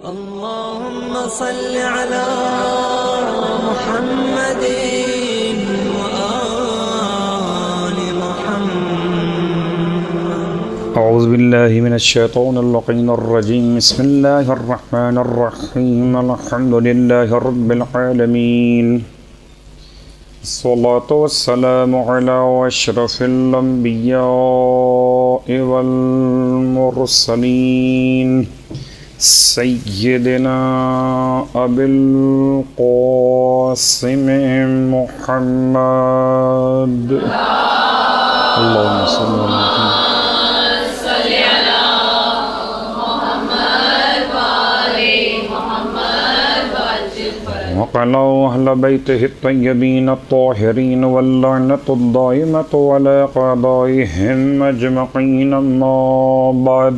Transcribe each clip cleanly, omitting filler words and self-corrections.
اللهم صل على محمد وآل محمد. أعوذ بالله من الشيطان اللعين الرجيم. بسم الله الرحمن الرحيم. الحمد لله رب العالمين. الصلاة والسلام على أشرف الأنبياء والمرسلين سيدنا أبي القاسم محمد. اللهم صل على محمد وعلى أهل بيته الطيبين الطاهرين واللعنة الدائمة على أعدائهم أجمعين. أما بعد،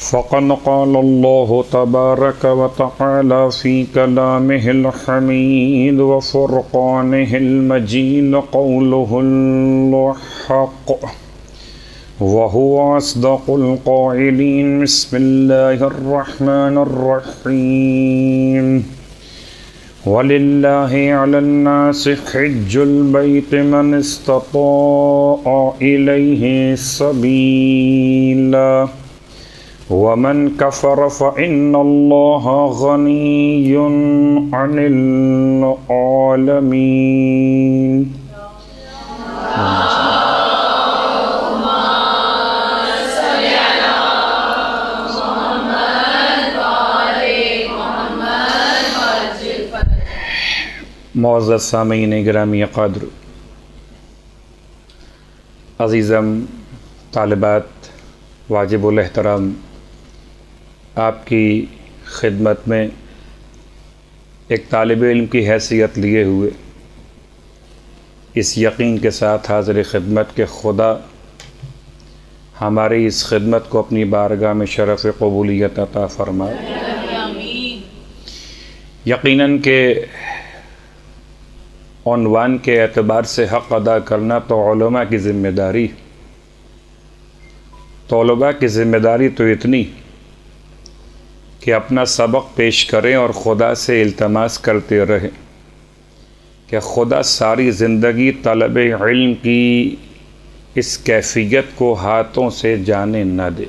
فقد قال الله تبارك وتعالى في كلامه الحميد وفرقانه المجيد قوله الحق وهو أصدق القائلين. بسم الله الرحمن الرحيم. وَلِلَّهِ عَلَى النَّاسِ حِجُّ الْبَيْتِ مَنِ اسْتَطَاعَ إِلَيْهِ سَبِيلًا وَمَنْ كَفَرَ فَإِنَّ اللَّهَ غَنِيٌّ عَنِ الْعَالَمِينَ. معزز سامعین گرامی قدر، عزیزم طالبات، واجب الاحترام، آپ کی خدمت میں ایک طالب علم کی حیثیت لیے ہوئے اس یقین کے ساتھ حاضر خدمت کہ خدا ہماری اس خدمت کو اپنی بارگاہ میں شرف قبولیت عطا فرمائے. یقیناً کہ عنوان کے اعتبار سے حق ادا کرنا تو علماء کی ذمہ داری. طلباء کی ذمہ داری تو اتنی کہ اپنا سبق پیش کریں اور خدا سے التماس کرتے رہیں کہ خدا ساری زندگی طلب علم کی اس کیفیت کو ہاتھوں سے جانے نہ دے.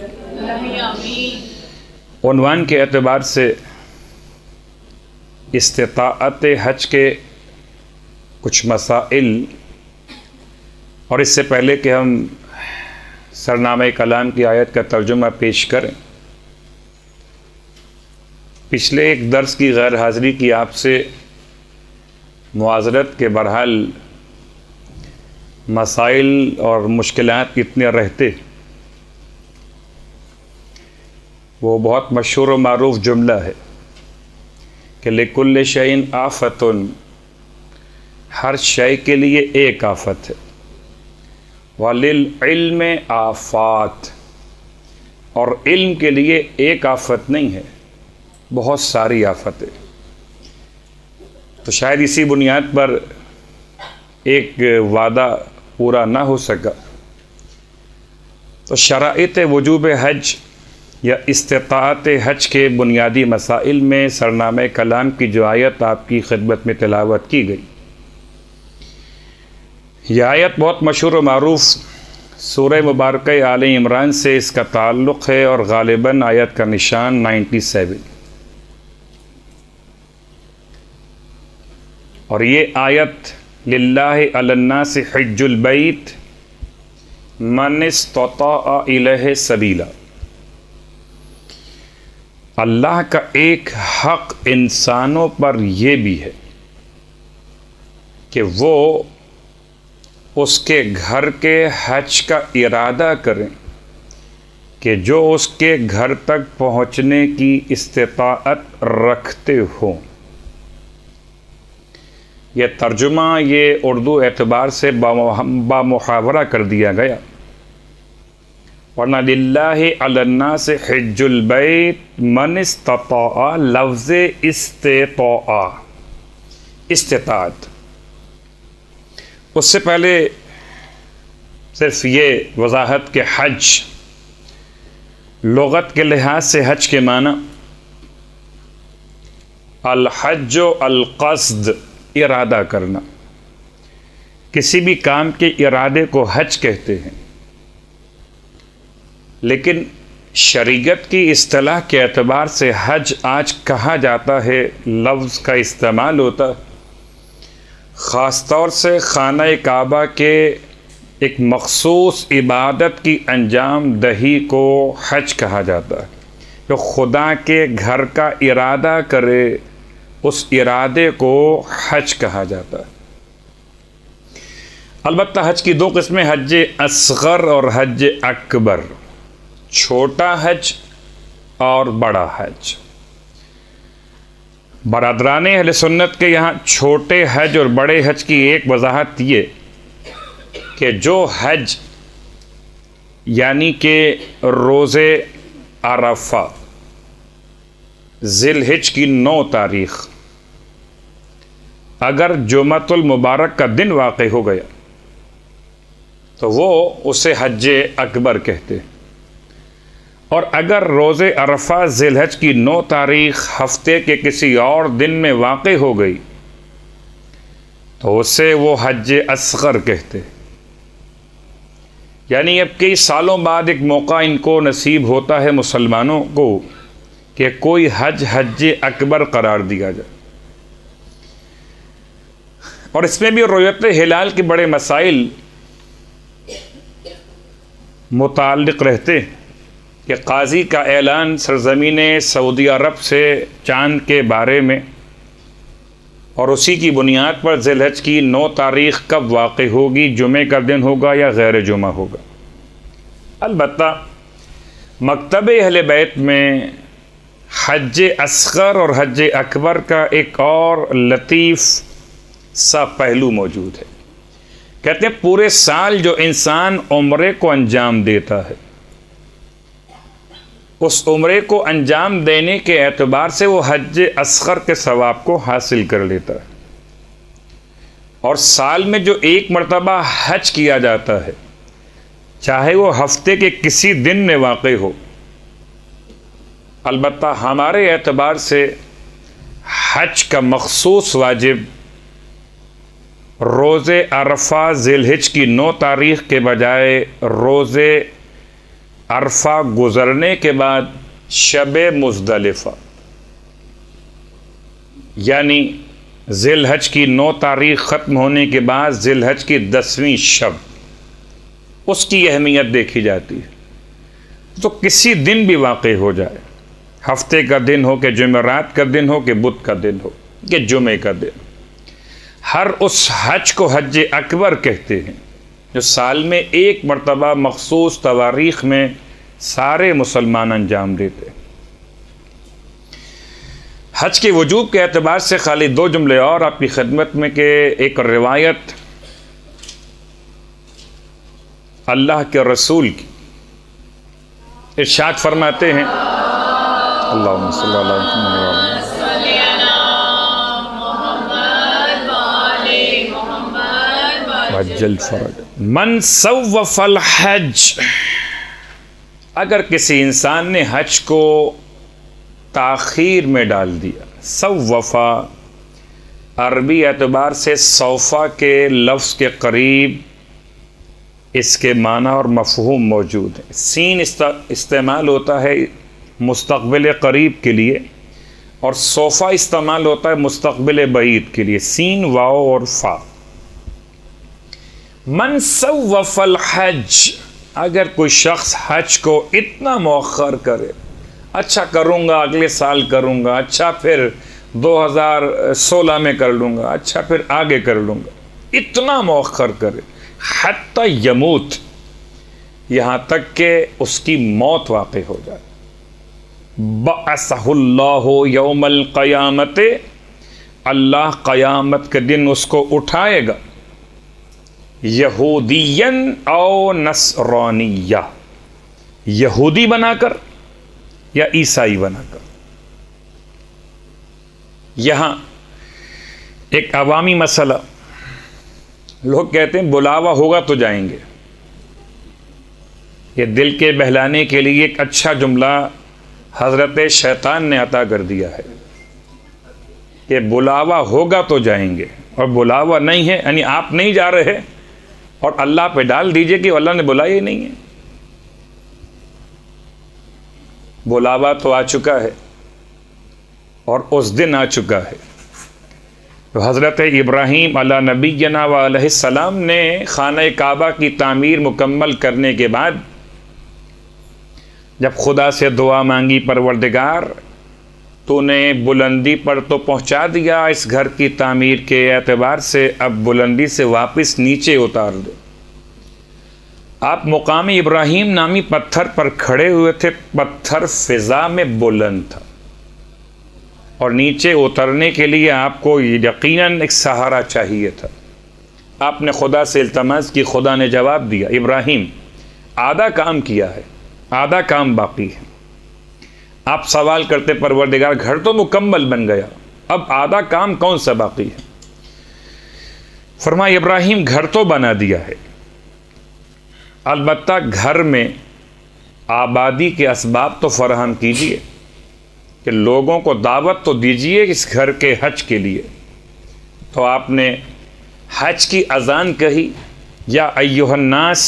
عنوان کے اعتبار سے استطاعت حج کے کچھ مسائل، اور اس سے پہلے کہ ہم سرنامہ کلام کی آیت کا ترجمہ پیش کریں، پچھلے ایک درس کی غیر حاضری کی آپ سے معذرت کے بہرحال مسائل اور مشکلات کتنے رہتے. وہ بہت مشہور و معروف جملہ ہے کہ لِكُلِّ شَيْءٍ آفَةٌ، ہر شے کے لیے ایک آفت ہے. وَلِلْعِلْمِ آفات، اور علم کے لیے ایک آفت نہیں ہے، بہت ساری آفتیں. تو شاید اسی بنیاد پر ایک وعدہ پورا نہ ہو سکا. تو شرائط وجوب حج یا استطاعت حج کے بنیادی مسائل میں سرنامہ کلام کی جو آیت آپ کی خدمت میں تلاوت کی گئی، یہ آیت بہت مشہور و معروف سورہ مبارکہ آل عمران سے اس کا تعلق ہے، اور غالباً آیت کا نشان 97. اور یہ آیت للہ علی الناس حج البیت من استطاع الیہ سبیلا، اللہ کا ایک حق انسانوں پر یہ بھی ہے کہ وہ اس کے گھر کے حج کا ارادہ کریں کہ جو اس کے گھر تک پہنچنے کی استطاعت رکھتے ہوں. یہ ترجمہ یہ اردو اعتبار سے بامحاورہ کر دیا گیا، ورنہ للہ علی الناس حج البیت من استطاع، لفظ استطاعت اس سے پہلے صرف یہ وضاحت کہ حج لغت کے لحاظ سے حج کے معنی الحج القصد، ارادہ کرنا، کسی بھی کام کے ارادے کو حج کہتے ہیں، لیکن شریعت کی اصطلاح کے اعتبار سے حج آج کہا جاتا ہے، لفظ کا استعمال ہوتا ہے، خاص طور سے خانہ کعبہ کے ایک مخصوص عبادت کی انجام دہی کو حج کہا جاتا ہے۔ جو خدا کے گھر کا ارادہ کرے اس ارادے کو حج کہا جاتا ہے۔ البتہ حج کی دو قسمیں، حج اصغر اور حج اکبر، چھوٹا حج اور بڑا حج۔ برادران اہل سنت کے یہاں چھوٹے حج اور بڑے حج کی ایک وضاحت یہ کہ جو حج یعنی کہ روز عرفہ ذی الحج کی 9 تاریخ اگر جمعۃ المبارک کا دن واقع ہو گیا تو وہ اسے حج اکبر کہتے ہیں، اور اگر روز عرفہ ذی الحج کی 9 تاریخ ہفتے کے کسی اور دن میں واقع ہو گئی تو اسے وہ حج اصغر کہتے ہیں۔ یعنی اب کئی سالوں بعد ایک موقع ان کو نصیب ہوتا ہے مسلمانوں کو کہ کوئی حج اکبر قرار دیا جائے، اور اس میں بھی رؤیت ہلال کے بڑے مسائل متعلق رہتے کہ قاضی کا اعلان سرزمین سعودی عرب سے چاند کے بارے میں، اور اسی کی بنیاد پر ذی الحج کی 9 تاریخ کب واقع ہوگی، جمعے کا دن ہوگا یا غیر جمعہ ہوگا۔ البتہ مکتب اہل بیت میں حج اصغر اور حج اکبر کا ایک اور لطیف سا پہلو موجود ہے۔ کہتے ہیں پورے سال جو انسان عمرے کو انجام دیتا ہے، اس عمرے کو انجام دینے کے اعتبار سے وہ حج اصغر کے ثواب کو حاصل کر لیتا ہے، اور سال میں جو ایک مرتبہ حج کیا جاتا ہے، چاہے وہ ہفتے کے کسی دن میں واقع ہو، البتہ ہمارے اعتبار سے حج کا مخصوص واجب روز عرفہ ذی الحج کی 9 تاریخ کے بجائے روز عرفہ گزرنے کے بعد شب مزدلفہ، یعنی ذی الحج کی 9 تاریخ ختم ہونے کے بعد ذی الحج کی 10ویں شب، اس کی اہمیت دیکھی جاتی ہے۔ تو کسی دن بھی واقع ہو جائے، ہفتے کا دن ہو کہ جمعرات کا دن ہو کہ بدھ کا دن ہو کہ جمعے کا دن، ہر اس حج کو حج اکبر کہتے ہیں جو سال میں ایک مرتبہ مخصوص تواریخ میں سارے مسلمان انجام دیتے ہیں۔ حج کے وجوب کے اعتبار سے خالی 2 جملے اور آپ کی خدمت میں کہ ایک روایت اللہ کے رسول کی، ارشاد فرماتے ہیں اللہم صلی اللہ علیہ وسلم وعجل فرج من سوف الحج، اگر کسی انسان نے حج کو تاخیر میں ڈال دیا، سوفا عربی اعتبار سے صوفہ کے لفظ کے قریب اس کے معنی اور مفہوم موجود ہے۔ سین استعمال ہوتا ہے مستقبل قریب کے لیے، اور صوفہ استعمال ہوتا ہے مستقبل بعید کے لیے، سین واو اور فا۔ من سوف الحج، اگر کوئی شخص حج کو اتنا مؤخر کرے، اچھا کروں گا اگلے سال کروں گا، اچھا پھر 2016 میں کر لوں گا، اچھا پھر آگے کر لوں گا، اتنا مؤخر کرے حتی یموت، یہاں تک کہ اس کی موت واقع ہو جائے، بعثہ اللہ یوم القیامت، اللہ قیامت کے دن اس کو اٹھائے گا، یہودین او نصرانیہ، یہودی بنا کر یا عیسائی بنا کر۔ یہاں ایک عوامی مسئلہ، لوگ کہتے ہیں بلاوا ہوگا تو جائیں گے، یہ دل کے بہلانے کے لیے ایک اچھا جملہ حضرت شیطان نے عطا کر دیا ہے کہ بلاوا ہوگا تو جائیں گے، اور بلاوا نہیں ہے یعنی آپ نہیں جا رہے اور اللہ پہ ڈال دیجئے کہ اللہ نے بلایا ہی نہیں ہے۔ بلاوا تو آ چکا ہے اور اس دن آ چکا ہے۔ تو حضرت ابراہیم علی نبینا و علیہ السلام نے خانہ کعبہ کی تعمیر مکمل کرنے کے بعد جب خدا سے دعا مانگی، پروردگار تو نے بلندی پر تو پہنچا دیا اس گھر کی تعمیر کے اعتبار سے، اب بلندی سے واپس نیچے اتار دو۔ آپ مقام ابراہیم نامی پتھر پر کھڑے ہوئے تھے، پتھر فضا میں بلند تھا، اور نیچے اترنے کے لیے آپ کو یقیناً ایک سہارا چاہیے تھا۔ آپ نے خدا سے التماس کی، خدا نے جواب دیا، ابراہیم آدھا کام کیا ہے، آدھا کام باقی ہے۔ آپ سوال کرتے پروردگار گھر تو مکمل بن گیا، اب آدھا کام کون سا باقی ہے؟ فرمایا ابراہیم گھر تو بنا دیا ہے، البتہ گھر میں آبادی کے اسباب تو فراہم کیجئے، کہ لوگوں کو دعوت تو دیجئے اس گھر کے حج کے لیے۔ تو آپ نے حج کی اذان کہی، یا ایھا الناس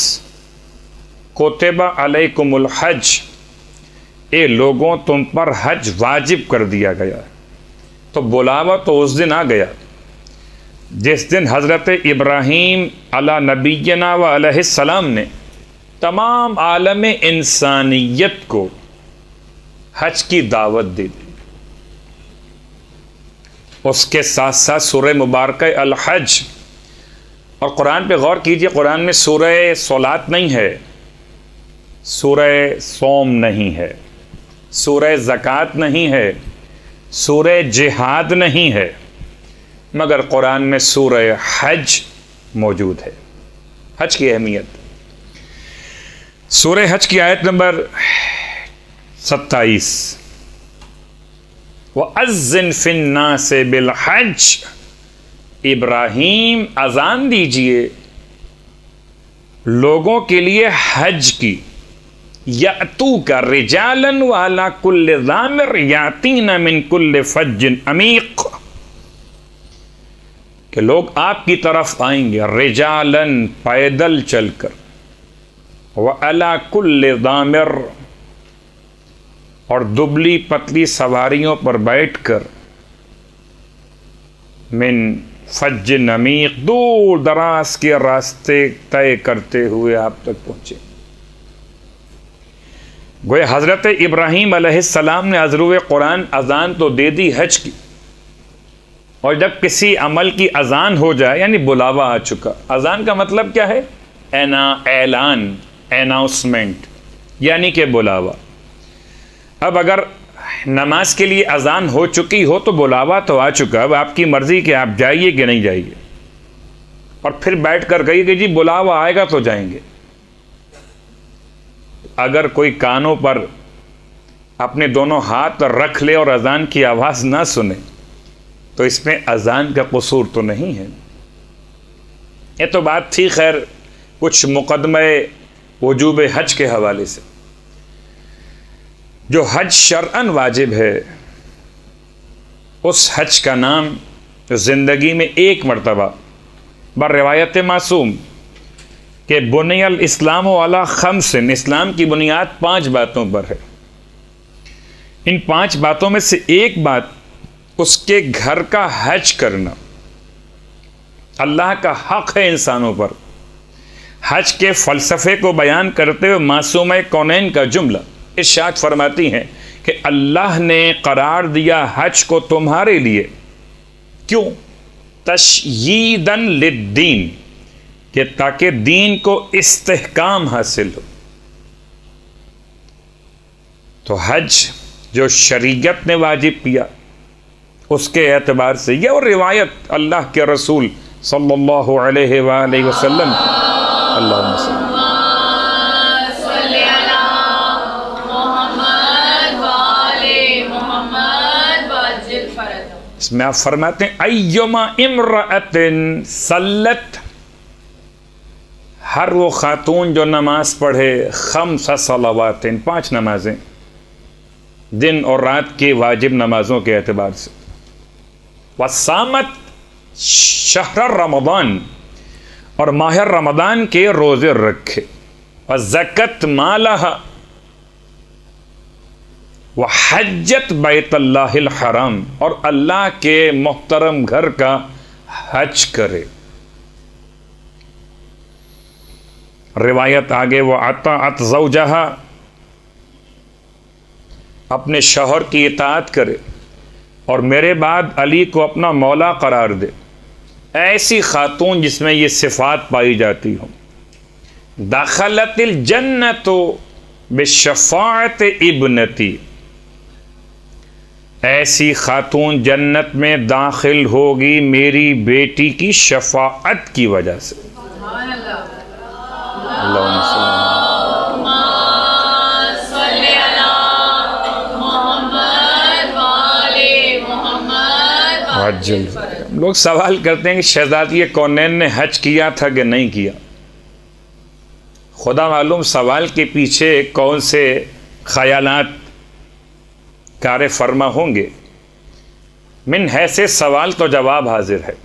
کتب علیکم الحج، اے لوگوں تم پر حج واجب کر دیا گیا۔ تو بلاوا تو اس دن آ گیا جس دن حضرت ابراہیم علی نبینا و علیہ السلام نے تمام عالم انسانیت کو حج کی دعوت دے دی۔ اس کے ساتھ ساتھ سورہ مبارکہ الحج، اور قرآن پہ غور کیجئے، قرآن میں سورہ صلاۃ نہیں ہے، سورہ صوم نہیں ہے، سورہ زکوٰۃ نہیں ہے، سورہ جہاد نہیں ہے، مگر قرآن میں سورہ حج موجود ہے۔ حج کی اہمیت، سورہ حج کی آیت نمبر 27، وَأَذِّن فِي النَّاسِ بِالْحَجِّ، ابراہیم اذان دیجئے لوگوں کے لیے حج کی، یأتوک رجالا وعلی کل ضامر یاتین من کل فج عمیق، کہ لوگ آپ کی طرف آئیں گے رجالا پیدل چل کر، وعلی کل ضامر اور دبلی پتلی سواریوں پر بیٹھ کر، من فج عمیق دور دراز کے راستے طے کرتے ہوئے آپ تک پہنچے۔ گویا حضرت ابراہیم علیہ السلام نے عذرو قرآن اذان تو دے دی حج کی، اور جب کسی عمل کی اذان ہو جائے یعنی بلاوا آ چکا۔ اذان کا مطلب کیا ہے؟ اعلان، اناؤنسمنٹ، یعنی کہ بلاوا۔ اب اگر نماز کے لیے اذان ہو چکی ہو تو بلاوا تو آ چکا، اب آپ کی مرضی کہ آپ جائیے کہ نہیں جائیے، اور پھر بیٹھ کر گئی کہ جی بلاوا آئے گا تو جائیں گے۔ اگر کوئی کانوں پر اپنے دونوں ہاتھ رکھ لے اور اذان کی آواز نہ سنے تو اس میں اذان کا قصور تو نہیں ہے۔ یہ تو بات تھی خیر کچھ مقدمہ وجوب حج کے حوالے سے۔ جو حج شرعاً واجب ہے، اس حج کا نام زندگی میں ایک مرتبہ بر روایت معصوم کہ بنی الاسلام علی خمس، اسلام کی بنیاد 5 باتوں پر ہے۔ ان 5 باتوں میں سے ایک بات اس کے گھر کا حج کرنا۔ اللہ کا حق ہے انسانوں پر۔ حج کے فلسفے کو بیان کرتے ہوئے معصومہ کونین کا جملہ ارشاد فرماتی ہیں کہ اللہ نے قرار دیا حج کو تمہارے لیے، کیوں؟ تشییداً للدین، کہ تاکہ دین کو استحکام حاصل ہو۔ تو حج جو شریعت نے واجب کیا اس کے اعتبار سے، یہ اور روایت اللہ کے رسول صلی اللہ علیہ وآلہ وسلم، اللہم صلی اس میں آپ فرماتے ہیں ایما امرأۃ صلت، ہر وہ خاتون جو نماز پڑھے 5 صلوات، 5 نمازیں دن اور رات کی واجب نمازوں کے اعتبار سے، وصامت شہر رمضان، اور ماہ رمضان کے روزے رکھے، وزکت مالہ، وحجت بیت اللہ الحرام، اور اللہ کے محترم گھر کا حج کرے۔ روایت آگے، وہ اطاعت زوجہا، اپنے شوہر کی اطاعت کرے، اور میرے بعد علی کو اپنا مولا قرار دے۔ ایسی خاتون جس میں یہ صفات پائی جاتی ہوں، دخلت الجنت بشفاعت ابنتی، ایسی خاتون جنت میں داخل ہوگی میری بیٹی کی شفاعت کی وجہ سے۔ اللہم صلی علی محمد۔ لوگ سوال کرتے ہیں کہ شہزادی کونین نے حج کیا تھا کہ نہیں کیا؟ خدا معلوم سوال کے پیچھے کون سے خیالات کار فرما ہوں گے۔ من حیث سوال تو جواب حاضر ہے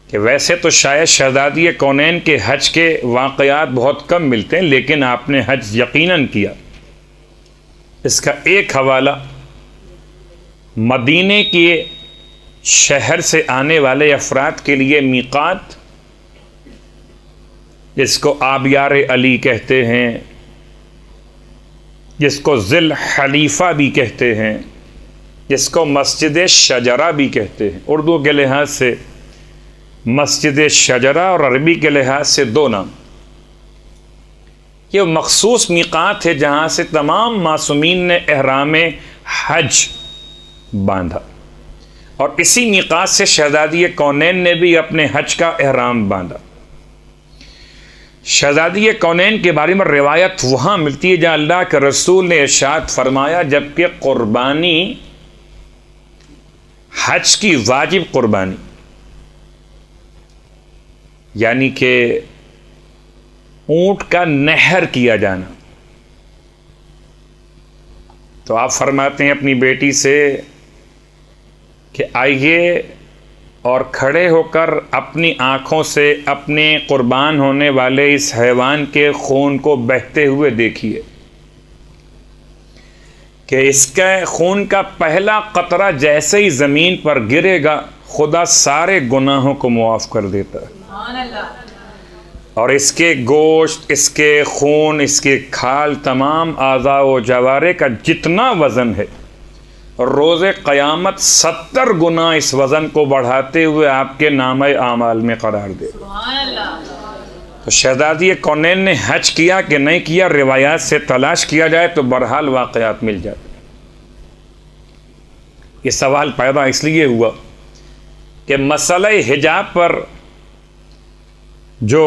کہ ویسے تو شاید شہزادی کونین کے حج کے واقعات بہت کم ملتے ہیں، لیکن آپ نے حج یقیناً کیا۔ اس کا ایک حوالہ مدینے کے شہر سے آنے والے افراد کے لیے میقات، جس کو آبیار علی کہتے ہیں، جس کو ذی الحلیفہ بھی کہتے ہیں، جس کو مسجد شجرہ بھی کہتے ہیں۔ اردو کے لحاظ سے مسجد شجرہ اور عربی کے لحاظ سے دو نام۔ یہ مخصوص میقات ہے جہاں سے تمام معصومین نے احرام حج باندھا، اور اسی میقات سے شہزادی کونین نے بھی اپنے حج کا احرام باندھا۔ شہزادی کونین کے بارے میں روایت وہاں ملتی ہے جہاں اللہ کے رسول نے ارشاد فرمایا، جبکہ قربانی حج کی واجب قربانی، یعنی کہ اونٹ کا نہر کیا جانا، تو آپ فرماتے ہیں اپنی بیٹی سے کہ آئیے اور کھڑے ہو کر اپنی آنکھوں سے اپنے قربان ہونے والے اس حیوان کے خون کو بہتے ہوئے دیکھیے کہ اس کے خون کا پہلا قطرہ جیسے ہی زمین پر گرے گا خدا سارے گناہوں کو معاف کر دیتا ہے، اور اس کے گوشت، اس کے خون، اس کے کھال، تمام اعضاء و جوارح کا جتنا وزن ہے، روز قیامت 70 گنا اس وزن کو بڑھاتے ہوئے آپ کے نامہ اعمال میں قرار دے۔ تو شہزادی کونین نے حج کیا کہ نہیں کیا، روایات سے تلاش کیا جائے تو بہرحال واقعات مل جاتے۔ یہ سوال پیدا اس لیے ہوا کہ مسئلہ حجاب پر جو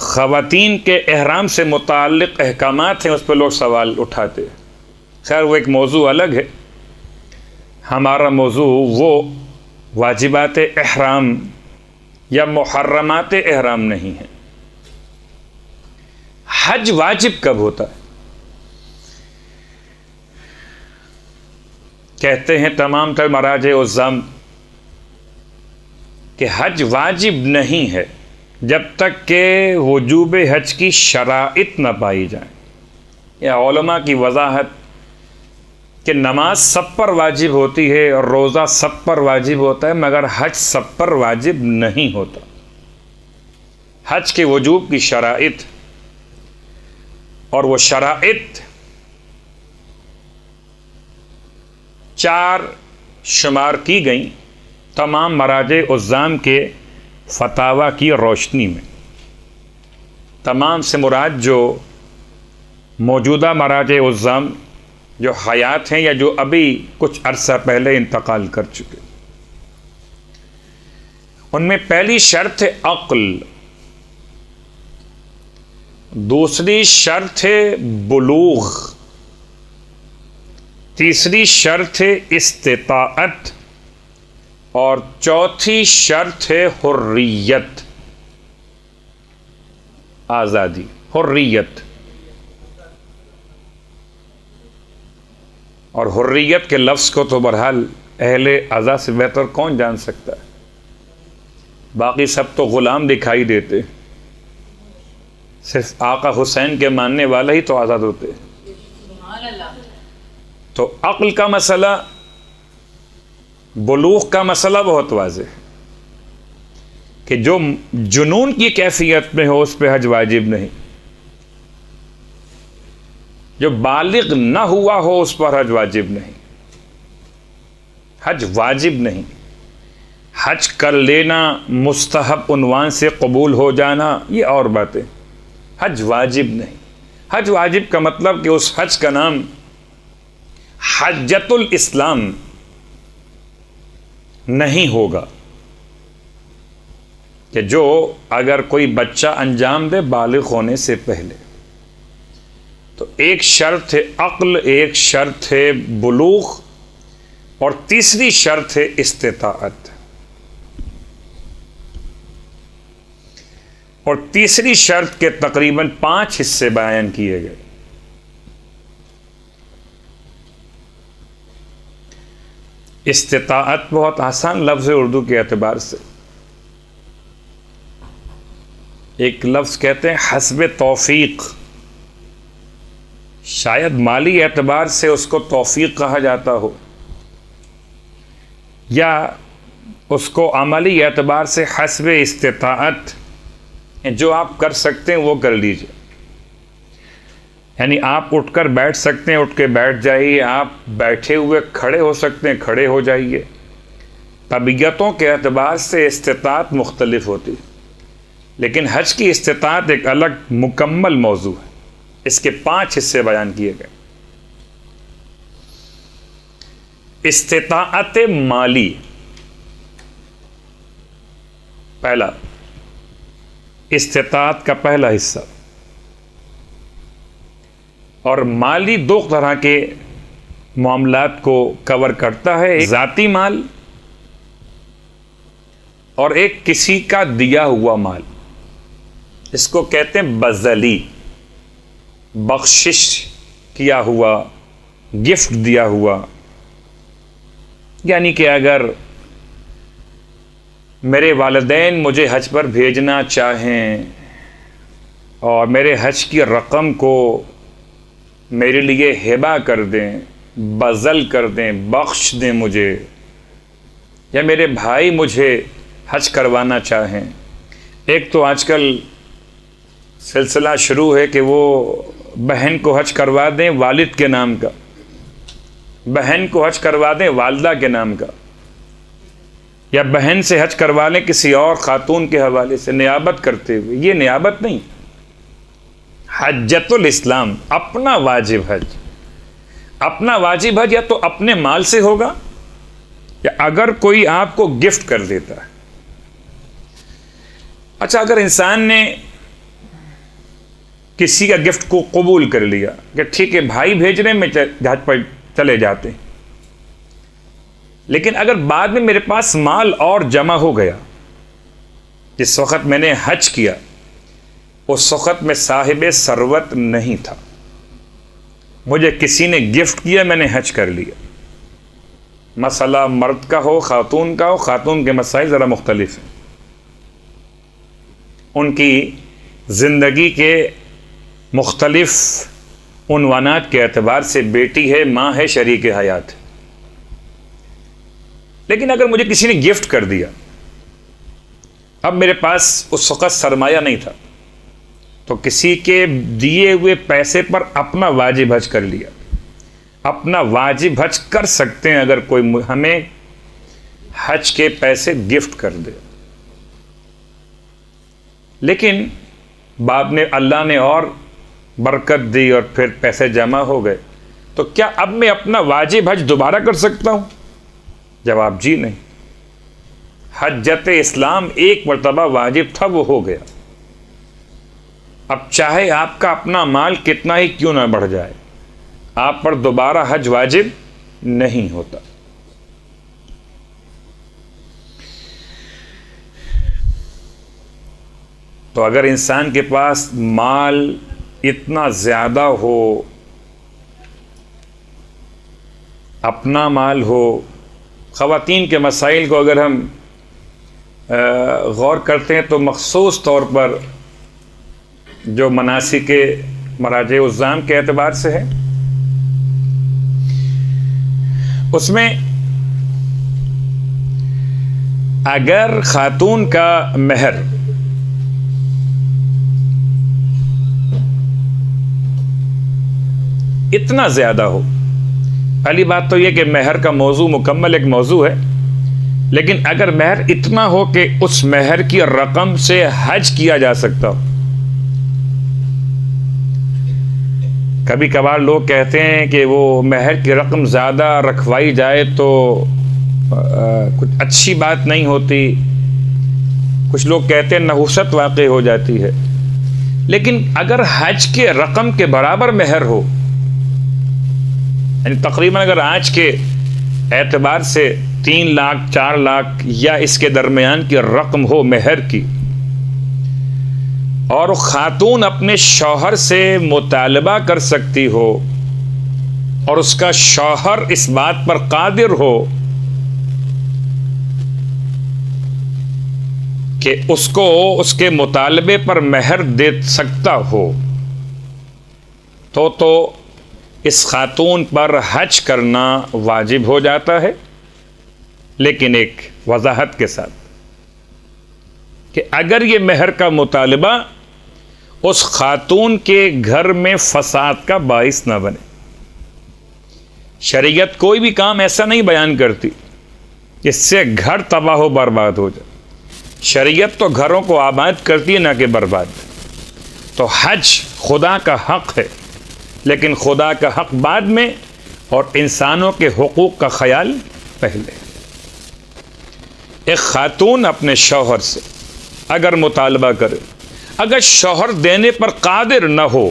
خواتین کے احرام سے متعلق احکامات ہیں اس پہ لوگ سوال اٹھاتے ہیں۔ خیر وہ ایک موضوع الگ ہے، ہمارا موضوع وہ واجبات احرام یا محرمات احرام نہیں ہے۔ حج واجب کب ہوتا ہے؟ کہتے ہیں تمام تر مراجع عظام کہ حج واجب نہیں ہے جب تک کہ وجوب حج کی شرائط نہ پائی جائیں۔ یا علماء کی وضاحت کہ نماز سب پر واجب ہوتی ہے اور روزہ سب پر واجب ہوتا ہے، مگر حج سب پر واجب نہیں ہوتا۔ حج کے وجوب کی شرائط، اور وہ شرائط 4 شمار کی گئیں تمام مراجع عظام کے فتاوی کی روشنی میں۔ تمام سے مراد جو موجودہ مراجع عظام جو حیات ہیں یا جو ابھی کچھ عرصہ پہلے انتقال کر چکے، ان میں پہلی شرط ہے عقل، دوسری شرط ہے بلوغ، تیسری شرط ہے استطاعت، اور چوتھی شرط ہے حریت، آزادی، حریت۔ اور حریت کے لفظ کو تو بہرحال اہل عزا سے بہتر کون جان سکتا ہے؟ باقی سب تو غلام دکھائی دیتے، صرف آقا حسین کے ماننے والے ہی تو آزاد ہوتے۔ تو عقل کا مسئلہ، بلوغ کا مسئلہ بہت واضح ہے کہ جو جنون کی کیفیت میں ہو اس پہ حج واجب نہیں، جو بالغ نہ ہوا ہو اس پر حج واجب نہیں، حج واجب نہیں۔ حج کر لینا، مستحب عنوان سے قبول ہو جانا، یہ اور باتیں، حج واجب نہیں۔ حج واجب کا مطلب کہ اس حج کا نام حجۃ الاسلام نہیں ہوگا، کہ جو اگر کوئی بچہ انجام دے بالغ ہونے سے پہلے، تو ایک شرط ہے عقل، ایک شرط ہے بلوغ، اور تیسری شرط ہے استطاعت۔ اور تیسری شرط کے تقریباً 5 حصے بیان کیے گئے۔ استطاعت بہت آسان لفظ ہے اردو کے اعتبار سے، ایک لفظ کہتے ہیں حسب توفیق، شاید مالی اعتبار سے اس کو توفیق کہا جاتا ہو، یا اس کو عملی اعتبار سے حسب استطاعت، جو آپ کر سکتے ہیں وہ کر لیجئے۔ یعنی آپ اٹھ کر بیٹھ سکتے ہیں، اٹھ کے بیٹھ جائیے، آپ بیٹھے ہوئے کھڑے ہو سکتے ہیں، کھڑے ہو جائیے۔ طبیعتوں کے اعتبار سے استطاعت مختلف ہوتی، لیکن حج کی استطاعت ایک الگ مکمل موضوع ہے، اس کے 5 حصے بیان کیے گئے۔ استطاعت مالی، پہلا استطاعت کا پہلا حصہ، اور مالی 2 طرح کے معاملات کو کور کرتا ہے، ایک ذاتی مال اور ایک کسی کا دیا ہوا مال۔ اس کو کہتے ہیں بذلی، بخشش کیا ہوا، گفٹ دیا ہوا۔ یعنی کہ اگر میرے والدین مجھے حج پر بھیجنا چاہیں اور میرے حج کی رقم کو میرے لیے ہبہ کر دیں، بذل کر دیں، بخش دیں مجھے، یا میرے بھائی مجھے حج کروانا چاہیں۔ ایک تو آج کل سلسلہ شروع ہے کہ وہ بہن کو حج کروا دیں والد کے نام کا، بہن کو حج کروا دیں والدہ کے نام کا، یا بہن سے حج کروا لیں کسی اور خاتون کے حوالے سے نیابت کرتے ہوئے۔ یہ نیابت نہیں، حجۃ الاسلام، اپنا واجب حج۔ اپنا واجب حج یا تو اپنے مال سے ہوگا، یا اگر کوئی آپ کو گفٹ کر دیتا ہے۔ اچھا، اگر انسان نے کسی کا گفٹ کو قبول کر لیا کہ ٹھیک ہے بھائی بھیج رہے ہیں، میں حج پر چلے جاتے ہیں، لیکن اگر بعد میں میرے پاس مال اور جمع ہو گیا، جس وقت میں نے حج کیا اس وقت میں صاحب ثروت نہیں تھا، مجھے کسی نے گفٹ کیا، میں نے حج کر لیا۔ مسئلہ مرد کا ہو خاتون کا ہو، خاتون کے مسائل ذرا مختلف ہیں، ان کی زندگی کے مختلف عنوانات کے اعتبار سے بیٹی ہے، ماں ہے، شریک حیات ہے۔ لیکن اگر مجھے کسی نے گفٹ کر دیا، اب میرے پاس اس وقت سرمایہ نہیں تھا، تو کسی کے دیے ہوئے پیسے پر اپنا واجب حج کر لیا۔ اپنا واجب حج کر سکتے ہیں اگر کوئی ہمیں حج کے پیسے گفٹ کر دے، لیکن بعد میں اللہ نے اور برکت دی اور پھر پیسے جمع ہو گئے، تو کیا اب میں اپنا واجب حج دوبارہ کر سکتا ہوں؟ جواب جی نہیں۔ حجت اسلام ایک مرتبہ واجب تھا، وہ ہو گیا۔ اب چاہے آپ کا اپنا مال کتنا ہی کیوں نہ بڑھ جائے، آپ پر دوبارہ حج واجب نہیں ہوتا۔ تو اگر انسان کے پاس مال اتنا زیادہ ہو، اپنا مال ہو، خواتین کے مسائل کو اگر ہم غور کرتے ہیں تو مخصوص طور پر جو مناسک مراجع الزام کے اعتبار سے ہے، اس میں اگر خاتون کا مہر اتنا زیادہ ہو، پہلی بات تو یہ کہ مہر کا موضوع مکمل ایک موضوع ہے، لیکن اگر مہر اتنا ہو کہ اس مہر کی رقم سے حج کیا جا سکتا ہو. کبھی کبھار لوگ کہتے ہیں کہ وہ مہر کی رقم زیادہ رکھوائی جائے تو کچھ اچھی بات نہیں ہوتی، کچھ لوگ کہتے ہیں نحوست واقع ہو جاتی ہے، لیکن اگر حج کے رقم کے برابر مہر ہو، یعنی تقریباً اگر آج کے اعتبار سے 3 لاکھ 4 لاکھ یا اس کے درمیان کی رقم ہو مہر کی، اور خاتون اپنے شوہر سے مطالبہ کر سکتی ہو اور اس کا شوہر اس بات پر قادر ہو کہ اس کو اس کے مطالبے پر مہر دے سکتا ہو، تو اس خاتون پر حج کرنا واجب ہو جاتا ہے، لیکن ایک وضاحت کے ساتھ کہ اگر یہ مہر کا مطالبہ اس خاتون کے گھر میں فساد کا باعث نہ بنے. شریعت کوئی بھی کام ایسا نہیں بیان کرتی جس سے گھر تباہ و برباد ہو جائے. شریعت تو گھروں کو آباد کرتی ہے، نہ کہ برباد. تو حج خدا کا حق ہے، لیکن خدا کا حق بعد میں اور انسانوں کے حقوق کا خیال پہلے. ایک خاتون اپنے شوہر سے اگر مطالبہ کرے، اگر شوہر دینے پر قادر نہ ہو،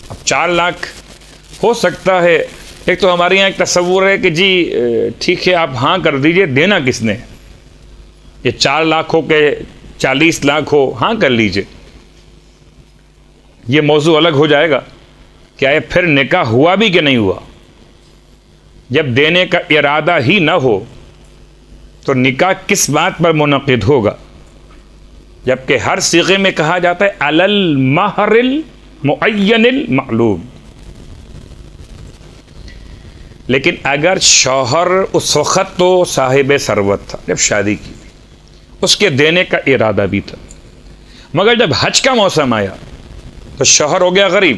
اب 4 لاکھ ہو سکتا ہے، ایک تو ہمارے یہاں ایک تصور ہے کہ جی ٹھیک ہے آپ ہاں کر دیجئے، دینا کس نے، یہ 4 لاکھ ہو کہ 40 لاکھ ہو، ہاں کر لیجئے. یہ موضوع الگ ہو جائے گا کیا یہ پھر نکاح ہوا بھی کہ نہیں ہوا. جب دینے کا ارادہ ہی نہ ہو تو نکاح کس بات پر منعقد ہوگا، جبکہ ہر صیغے میں کہا جاتا ہے علی المہر المعین المعلوم. لیکن اگر شوہر اس وقت تو صاحب ثروت تھا جب شادی کی، اس کے دینے کا ارادہ بھی تھا، مگر جب حج کا موسم آیا تو شوہر ہو گیا غریب،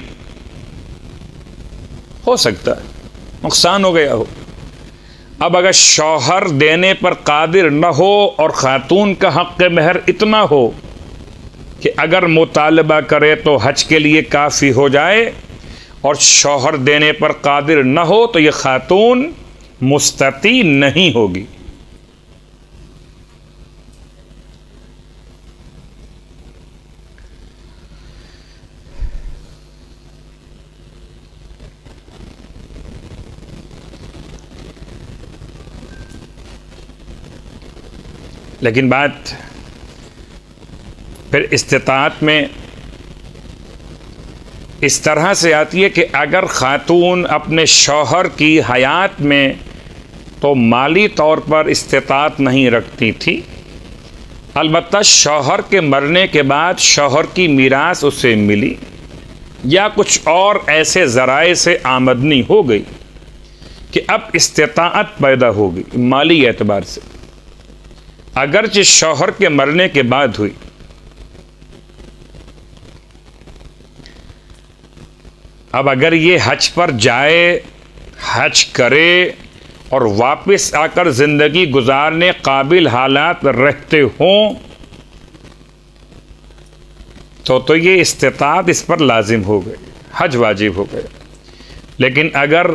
ہو سکتا ہے نقصان ہو گیا ہو. اب اگر شوہر دینے پر قادر نہ ہو اور خاتون کا حق مہر اتنا ہو کہ اگر مطالبہ کرے تو حج کے لیے کافی ہو جائے، اور شوہر دینے پر قادر نہ ہو تو یہ خاتون مستطیع نہیں ہوگی. لیکن بات پھر استطاعت میں اس طرح سے آتی ہے کہ اگر خاتون اپنے شوہر کی حیات میں تو مالی طور پر استطاعت نہیں رکھتی تھی، البتہ شوہر کے مرنے کے بعد شوہر کی میراث اسے ملی یا کچھ اور ایسے ذرائع سے آمدنی ہو گئی کہ اب استطاعت پیدا ہو گئی مالی اعتبار سے، اگرچہ شوہر کے مرنے کے بعد ہوئی. اب اگر یہ حج پر جائے، حج کرے اور واپس آ کر زندگی گزارنے قابل حالات رہتے ہوں تو یہ استطاعت اس پر لازم ہو گئی، حج واجب ہو گیا. لیکن اگر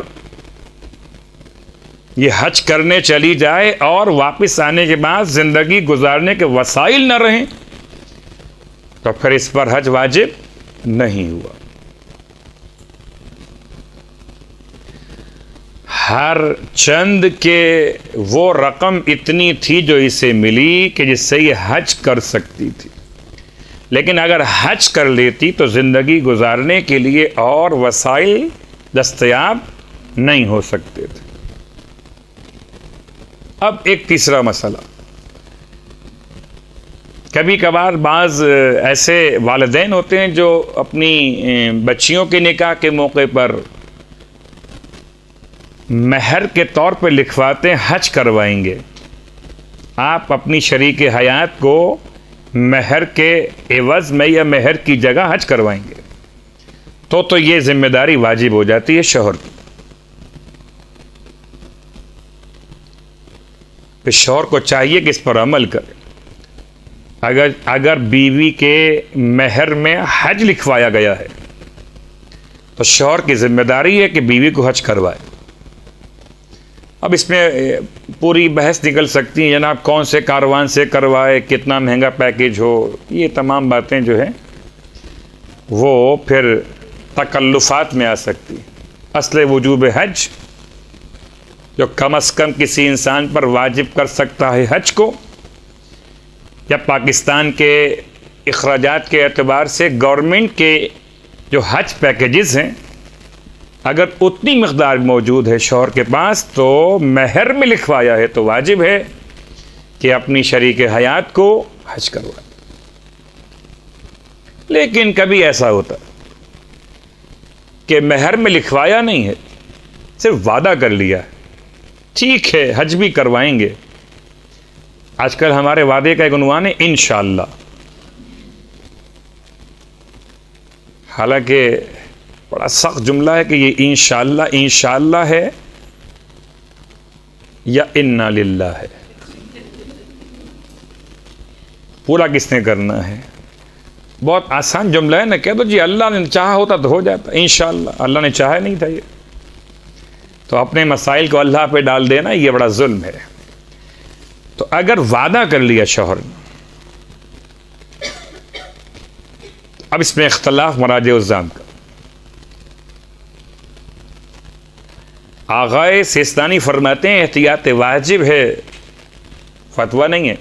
یہ حج کرنے چلی جائے اور واپس آنے کے بعد زندگی گزارنے کے وسائل نہ رہیں تو پھر اس پر حج واجب نہیں ہوا. ہر چند کے وہ رقم اتنی تھی جو اسے ملی کہ جس سے یہ حج کر سکتی تھی، لیکن اگر حج کر لیتی تو زندگی گزارنے کے لیے اور وسائل دستیاب نہیں ہو سکتے تھے. اب ایک تیسرا مسئلہ، کبھی کبھار بعض ایسے والدین ہوتے ہیں جو اپنی بچیوں کے نکاح کے موقع پر مہر کے طور پہ لکھواتے ہیں حج کروائیں گے، آپ اپنی شریک حیات کو مہر کے عوض میں یا مہر کی جگہ حج کروائیں گے، تو یہ ذمہ داری واجب ہو جاتی ہے شوہر کی۔ پھر شوہر کو چاہیے کہ اس پر عمل کرے۔ اگر بیوی کے مہر میں حج لکھوایا گیا ہے تو شوہر کی ذمہ داری ہے کہ بیوی کو حج کروائے۔ اب اس میں پوری بحث نکل سکتی ہیں، جناب کون سے کاروان سے کروائے، کتنا مہنگا پیکیج ہو، یہ تمام باتیں جو ہیں وہ پھر تکلفات میں آ سکتی۔ اصل وجوب حج جو کم از کم کسی انسان پر واجب کر سکتا ہے حج کو، یا پاکستان کے اخراجات کے اعتبار سے گورنمنٹ کے جو حج پیکیجز ہیں، اگر اتنی مقدار موجود ہے شوہر کے پاس تو مہر میں لکھوایا ہے تو واجب ہے کہ اپنی شریک حیات کو حج کروائے۔ لیکن کبھی ایسا ہوتا کہ مہر میں لکھوایا نہیں ہے، صرف وعدہ کر لیا ہے، ٹھیک ہے حج بھی کروائیں گے۔ آج کل ہمارے وعدے کا ایک عنوان ہے انشاءاللہ، حالانکہ بڑا سخت جملہ ہے کہ یہ انشاءاللہ ہے یا انا للہ ہے، پورا کس نے کرنا ہے؟ بہت آسان جملہ ہے نا، کہہ دو جی اللہ نے چاہا ہوتا تو ہو جاتا، انشاءاللہ اللہ نے چاہا نہیں تھا، یہ تو اپنے مسائل کو اللہ پہ ڈال دینا یہ بڑا ظلم ہے۔ تو اگر وعدہ کر لیا شوہر نے، اب اس میں اختلاف مراجع الزام کا۔ آغائے سیستانی فرماتے ہیں احتیاط واجب ہے، فتویٰ نہیں ہے،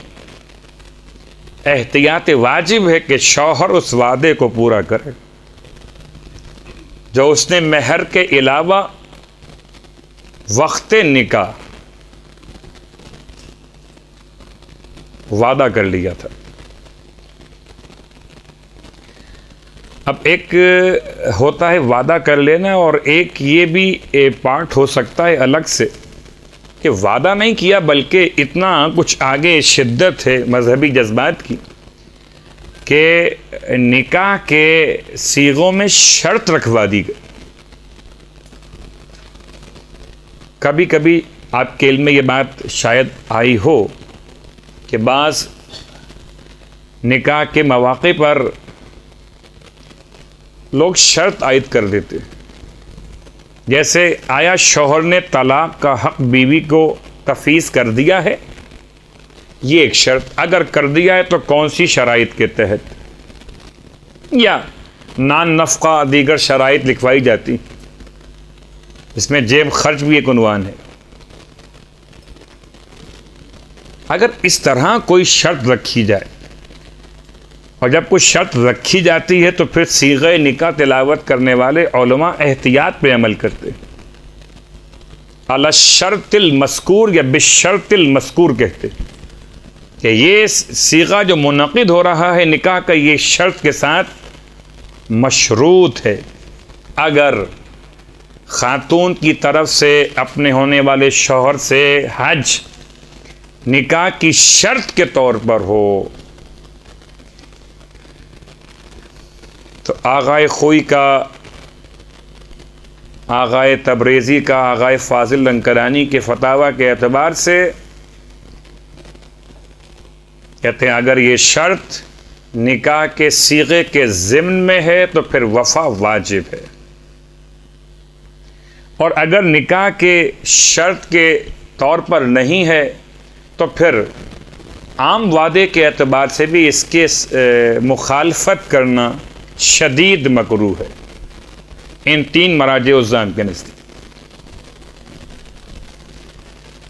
احتیاط واجب ہے کہ شوہر اس وعدے کو پورا کرے جو اس نے مہر کے علاوہ وقت نکاح وعدہ کر لیا تھا۔ اب ایک ہوتا ہے وعدہ کر لینا، اور ایک یہ بھی پارٹ ہو سکتا ہے الگ سے کہ وعدہ نہیں کیا بلکہ اتنا کچھ آگے شدت ہے مذہبی جذبات کی کہ نکاح کے صیغوں میں شرط رکھوا دی گئی۔ کبھی کبھی آپ کے علم میں یہ بات شاید آئی ہو کہ بعض نکاح کے مواقع پر لوگ شرط عائد کر دیتے، جیسے آیا شوہر نے طلاق کا حق بیوی کو تفویض کر دیا ہے، یہ ایک شرط، اگر کر دیا ہے تو کون سی شرائط کے تحت، یا نان نفقہ دیگر شرائط لکھوائی جاتی، اس میں جیب خرچ بھی ایک عنوان ہے۔ اگر اس طرح کوئی شرط رکھی جائے، اور جب کوئی شرط رکھی جاتی ہے تو پھر صیغہ نکاح تلاوت کرنے والے علماء احتیاط پہ عمل کرتے، علی الشرط المذکور یا بالشرط المذکور کہتے کہ یہ صیغہ جو منعقد ہو رہا ہے نکاح کا، یہ شرط کے ساتھ مشروط ہے۔ اگر خاتون کی طرف سے اپنے ہونے والے شوہر سے حج نکاح کی شرط کے طور پر ہو تو آغائے خوئی کا، آغائے تبریزی کا، آغائے فاضل لنکرانی کے فتاویٰ کے اعتبار سے کہتے ہیں اگر یہ شرط نکاح کے صیغے کے ضمن میں ہے تو پھر وفا واجب ہے، اور اگر نکاح کے شرط کے طور پر نہیں ہے تو پھر عام وعدے کے اعتبار سے بھی اس کے مخالفت کرنا شدید مکروہ ہے، ان تین مراجع الزام کے نزدیک،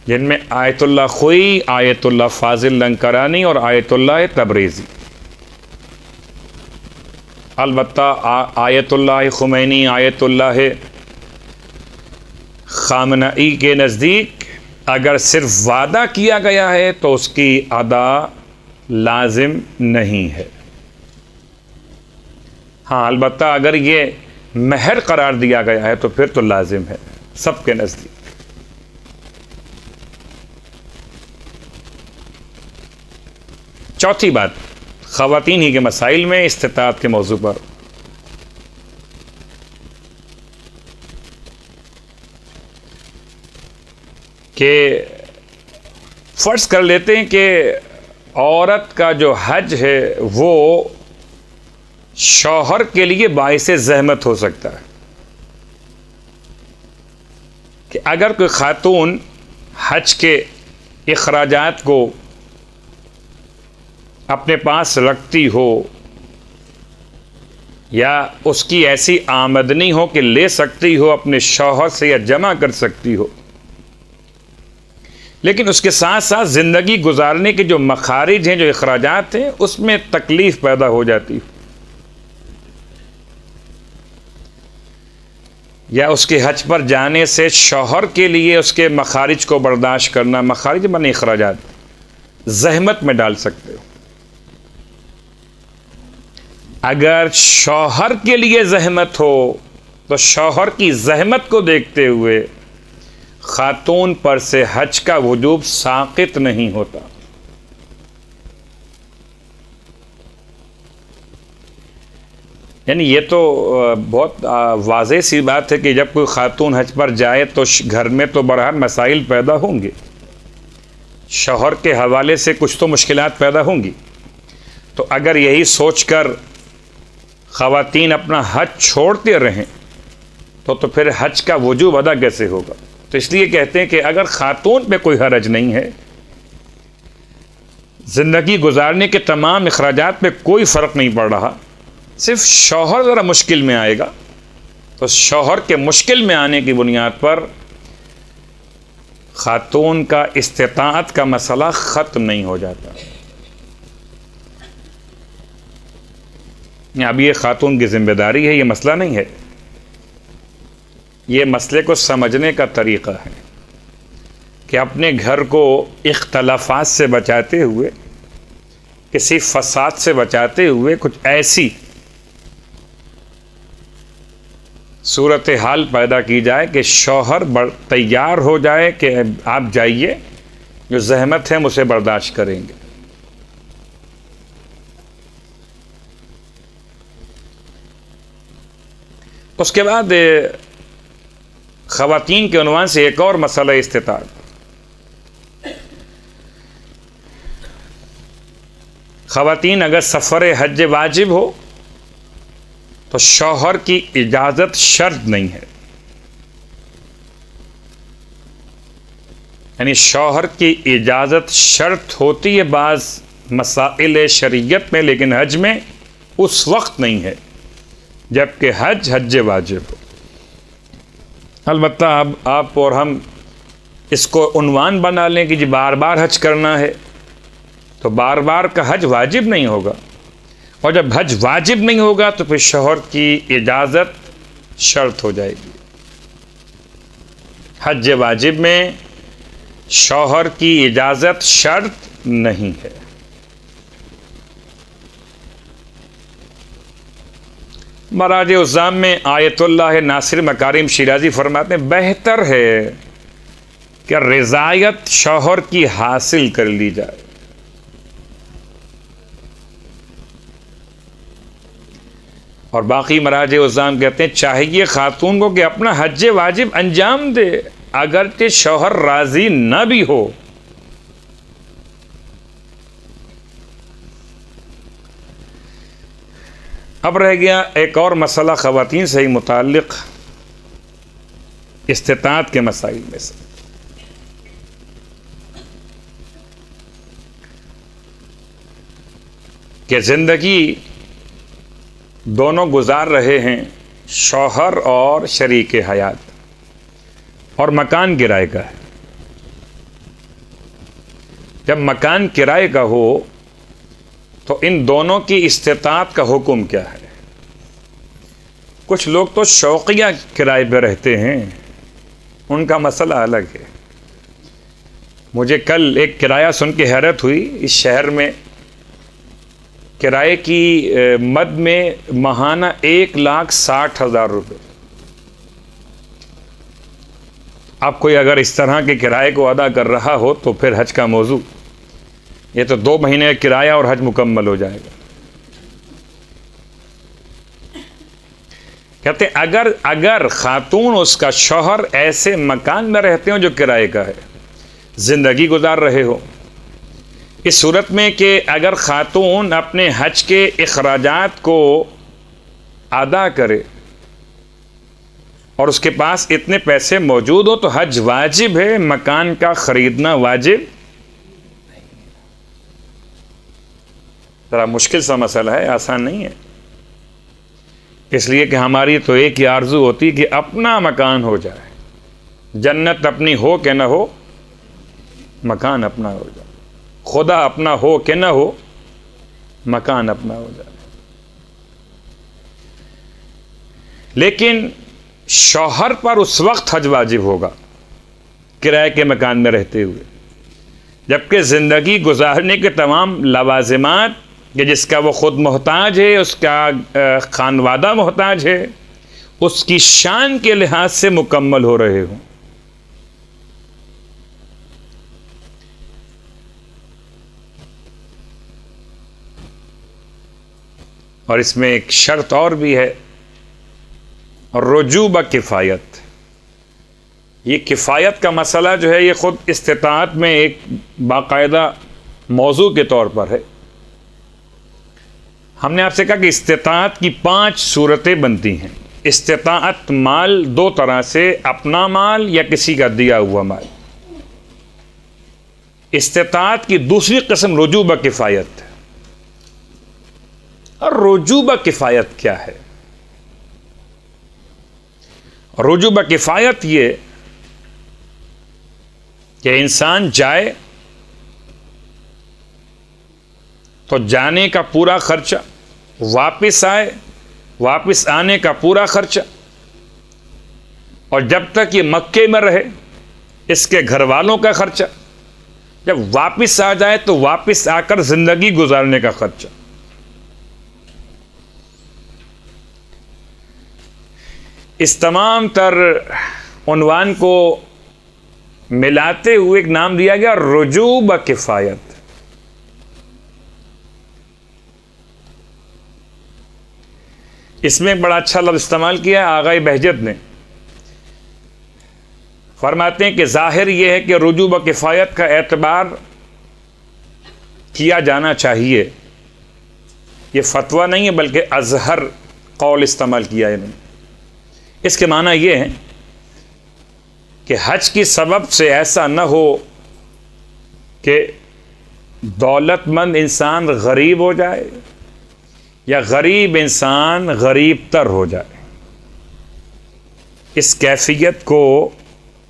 جن میں آیت اللہ خوئی، آیت اللہ فاضل لنکرانی اور آیت اللہ تبریزی۔ البتہ آیت اللہ خمینی، آیت اللہ خامنئی کے نزدیک اگر صرف وعدہ کیا گیا ہے تو اس کی ادا لازم نہیں ہے. ہاں البتہ اگر یہ مہر قرار دیا گیا ہے تو پھر تو لازم ہے سب کے نزدیک. چوتھی بات خواتین ہی کے مسائل میں استطاعت کے موضوع پر کہ فرض کر لیتے ہیں کہ عورت کا جو حج ہے وہ شوہر کے لیے باعث زحمت ہو سکتا ہے. کہ اگر کوئی خاتون حج کے اخراجات کو اپنے پاس رکھتی ہو یا اس کی ایسی آمدنی ہو کہ لے سکتی ہو اپنے شوہر سے یا جمع کر سکتی ہو، لیکن اس کے ساتھ ساتھ زندگی گزارنے کے جو مخارج ہیں، جو اخراجات ہیں، اس میں تکلیف پیدا ہو جاتی ہو، یا اس کے حج پر جانے سے شوہر کے لیے اس کے مخارج کو برداشت کرنا، مخارج بنے اخراجات زحمت میں ڈال سکتے ہو. اگر شوہر کے لیے زحمت ہو تو شوہر کی زحمت کو دیکھتے ہوئے خاتون پر سے حج کا وجوب ساقط نہیں ہوتا. یعنی یہ تو بہت واضح سی بات ہے کہ جب کوئی خاتون حج پر جائے تو گھر میں تو بہرحال مسائل پیدا ہوں گے، شوہر کے حوالے سے کچھ تو مشکلات پیدا ہوں گی. تو اگر یہی سوچ کر خواتین اپنا حج چھوڑتے رہیں تو پھر حج کا وجوب ادا کیسے ہوگا؟ تو اس لیے کہتے ہیں کہ اگر خاتون پہ کوئی حرج نہیں ہے، زندگی گزارنے کے تمام اخراجات پہ کوئی فرق نہیں پڑ رہا، صرف شوہر ذرا مشکل میں آئے گا، تو شوہر کے مشکل میں آنے کی بنیاد پر خاتون کا استطاعت کا مسئلہ ختم نہیں ہو جاتا. اب یہ خاتون کی ذمہ داری ہے، یہ مسئلہ نہیں ہے، یہ مسئلے کو سمجھنے کا طریقہ ہے کہ اپنے گھر کو اختلافات سے بچاتے ہوئے، کسی فساد سے بچاتے ہوئے کچھ ایسی صورتحال پیدا کی جائے کہ شوہر تیار ہو جائے کہ آپ جائیے، جو زحمت ہے ہم اسے برداشت کریں گے. اس کے بعد خواتین کے عنوان سے ایک اور مسئلہ استطاعت. خواتین اگر سفر حج واجب ہو تو شوہر کی اجازت شرط نہیں ہے. یعنی شوہر کی اجازت شرط ہوتی ہے بعض مسائل شریعت میں، لیکن حج میں اس وقت نہیں ہے جبکہ حج واجب ہو. البتہ اب آپ اور ہم اس کو عنوان بنا لیں کہ جی بار بار حج کرنا ہے، تو بار بار کا حج واجب نہیں ہوگا، اور جب حج واجب نہیں ہوگا تو پھر شوہر کی اجازت شرط ہو جائے گی. حج واجب میں شوہر کی اجازت شرط نہیں ہے. مراجع الزام میں آیت اللہ ناصر مکارم شیرازی فرماتے ہیں بہتر ہے کہ رضایت شوہر کی حاصل کر لی جائے. اور باقی مراجع الزام کہتے ہیں چاہیے خاتون کو کہ اپنا حج واجب انجام دے اگرچہ شوہر راضی نہ بھی ہو. اب رہ گیا ایک اور مسئلہ خواتین سے ہی متعلق استطاعت کے مسائل میں سے. کہ زندگی دونوں گزار رہے ہیں، شوہر اور شریک حیات، اور مکان کرائے کا ہے. جب مکان کرائے کا ہو تو ان دونوں کی استطاعت کا حکم کیا ہے؟ کچھ لوگ تو شوقیہ کرائے پہ رہتے ہیں، ان کا مسئلہ الگ ہے. مجھے کل ایک کرایہ سن کے حیرت ہوئی. اس شہر میں کرائے کی مد میں ماہانہ 1,60,000 روپے. اب کوئی اگر اس طرح کے کرائے کو ادا کر رہا ہو تو پھر حج کا موضوع یہ تو 2 مہینے کا کرایہ اور حج مکمل ہو جائے گا. کہتے ہیں اگر خاتون اس کا شوہر ایسے مکان میں رہتے ہوں جو کرائے کا ہے, زندگی گزار رہے ہو, اس صورت میں کہ اگر خاتون اپنے حج کے اخراجات کو ادا کرے اور اس کے پاس اتنے پیسے موجود ہو تو حج واجب ہے, مکان کا خریدنا واجب. ذرا مشکل سا مسئلہ ہے, آسان نہیں ہے. اس لیے کہ ہماری تو ایک ہی آرزو ہوتی کہ اپنا مکان ہو جائے. جنت اپنی ہو کہ نہ ہو, مکان اپنا ہو جائے. خدا اپنا ہو کہ نہ ہو, مکان اپنا ہو جائے. لیکن شوہر پر اس وقت حج واجب ہوگا کرائے کے مکان میں رہتے ہوئے, جبکہ زندگی گزارنے کے تمام لوازمات کہ جس کا وہ خود محتاج ہے, اس کا خانوادہ محتاج ہے, اس کی شان کے لحاظ سے مکمل ہو رہے ہوں. اور اس میں ایک شرط اور بھی ہے, رجوع بکفایت. یہ کفایت کا مسئلہ جو ہے یہ خود استطاعت میں ایک باقاعدہ موضوع کے طور پر ہے. ہم نے آپ سے کہا کہ استطاعت کی 5 صورتیں بنتی ہیں. استطاعت مال 2 طرح سے, اپنا مال یا کسی کا دیا ہوا مال. استطاعت کی دوسری قسم رجوع بکفایت ہے. اور رجوع بکفایت کیا ہے؟ رجوع بکفایت یہ کہ انسان جائے تو جانے کا پورا خرچہ, واپس آئے واپس آنے کا پورا خرچہ, اور جب تک یہ مکے میں رہے اس کے گھر والوں کا خرچہ, جب واپس آ جائے تو واپس آ کر زندگی گزارنے کا خرچہ. اس تمام تر عنوان کو ملاتے ہوئے ایک نام دیا گیا رجوع بکفایت. اس میں بڑا اچھا لفظ استعمال کیا ہے آغا بہجت نے. فرماتے ہیں کہ ظاہر یہ ہے کہ رجوع بکفایت کا اعتبار کیا جانا چاہیے. یہ فتویٰ نہیں ہے بلکہ اظہر قول استعمال کیا ہے انہوں نے. اس کے معنی یہ ہے کہ حج کی سبب سے ایسا نہ ہو کہ دولت مند انسان غریب ہو جائے یا غریب انسان غریب تر ہو جائے. اس کیفیت کو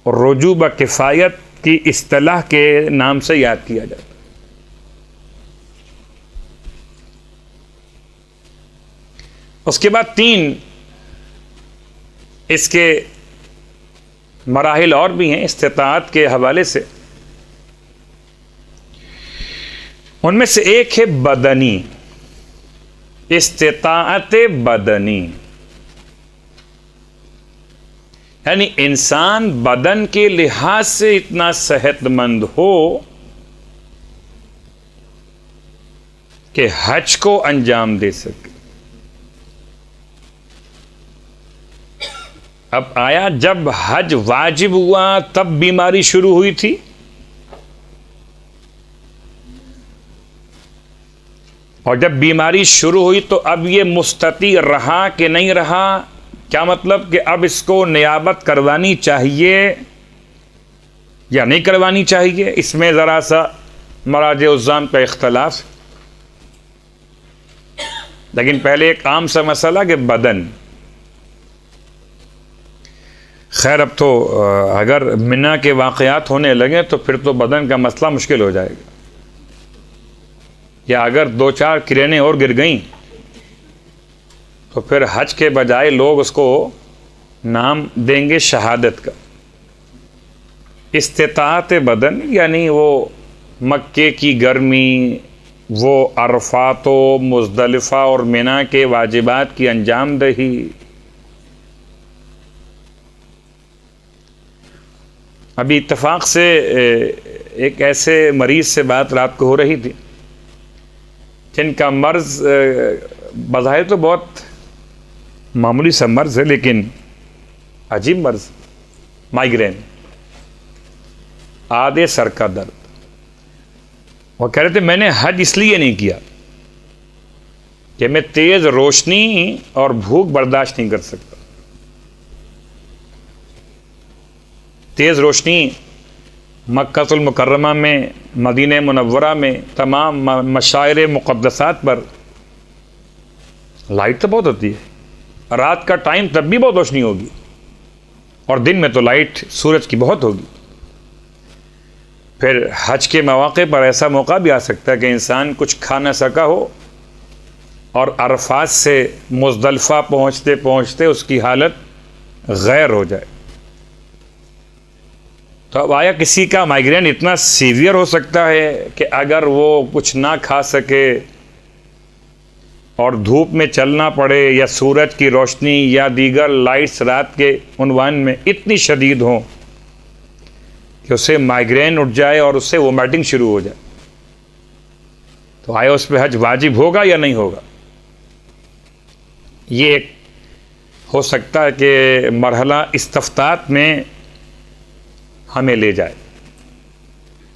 رجوع بکفایت کی اصطلاح کے نام سے یاد کیا جاتا ہے. اس کے بعد 3 اس کے مراحل اور بھی ہیں استطاعت کے حوالے سے. ان میں سے ایک ہے بدنی, استطاعت بدنی. یعنی انسان بدن کے لحاظ سے اتنا صحت مند ہو کہ حج کو انجام دے سکے. اب آیا جب حج واجب ہوا تب بیماری شروع ہوئی تھی, اور جب بیماری شروع ہوئی تو اب یہ مستطیع رہا کہ نہیں رہا. کیا مطلب کہ اب اس کو نیابت کروانی چاہیے یا نہیں کروانی چاہیے, اس میں ذرا سا مراجع الزام کا اختلاف. لیکن پہلے ایک عام سا مسئلہ کہ بدن. خیر اب تو اگر منا کے واقعات ہونے لگے تو پھر تو بدن کا مسئلہ مشکل ہو جائے گا. یا اگر 2-4 کرینیں اور گر گئیں تو پھر حج کے بجائے لوگ اس کو نام دیں گے شہادت کا. استطاعت بدن یعنی وہ مکے کی گرمی، وہ عرفات و مزدلفہ اور منا کے واجبات کی انجام دہی، ابھی اتفاق سے ایک ایسے مریض سے بات رات کو ہو رہی تھی جن کا مرض بظاہر تو بہت معمولی سا مرض ہے لیکن عجیب مرض، مائیگرین، آدھے سر کا درد۔ وہ کہہ رہے تھے میں نے حج اس لیے نہیں کیا کہ میں تیز روشنی اور بھوک برداشت نہیں کر سکتا۔ تیز روشنی مکہ المکرمہ میں، مدینہ منورہ میں، تمام مشاعر مقدسات پر لائٹ تو بہت ہوتی ہے، رات کا ٹائم تب بھی بہت روشنی ہوگی، اور دن میں تو لائٹ سورج کی بہت ہوگی۔ پھر حج کے مواقع پر ایسا موقع بھی آ سکتا ہے کہ انسان کچھ کھا نہ سکا ہو اور عرفات سے مزدلفہ پہنچتے پہنچتے اس کی حالت غیر ہو جائے۔ تو اب آیا کسی کا مائیگرین اتنا سیویئر ہو سکتا ہے کہ اگر وہ کچھ نہ کھا سکے اور دھوپ میں چلنا پڑے یا سورج کی روشنی یا دیگر لائٹس رات کے عنوان میں اتنی شدید ہوں کہ اسے مائیگرین اٹھ جائے اور اس سے وومیٹنگ شروع ہو جائے، تو آیا اس پہ حج واجب ہوگا یا نہیں ہوگا؟ یہ ایک ہو سکتا ہے کہ مرحلہ استفتاء میں ہمیں لے جائے،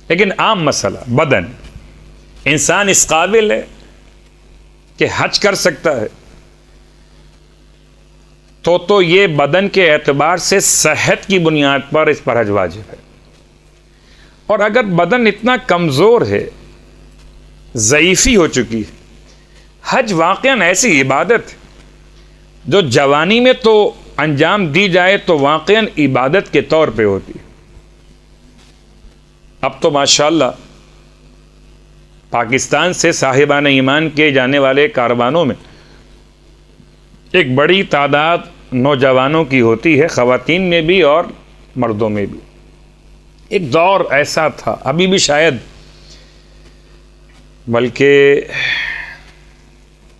لیکن عام مسئلہ بدن، انسان اس قابل ہے کہ حج کر سکتا ہے تو یہ بدن کے اعتبار سے صحت کی بنیاد پر اس پر حج واجب ہے۔ اور اگر بدن اتنا کمزور ہے، ضعیفی ہو چکی ہے، حج واقعاً ایسی عبادت جو جوانی میں تو انجام دی جائے تو واقعاً عبادت کے طور پہ ہوتی ہے۔ اب تو ماشاءاللہ پاکستان سے صاحبان ایمان کے جانے والے کاروانوں میں ایک بڑی تعداد نوجوانوں کی ہوتی ہے، خواتین میں بھی اور مردوں میں بھی۔ ایک دور ایسا تھا، ابھی بھی شاید، بلکہ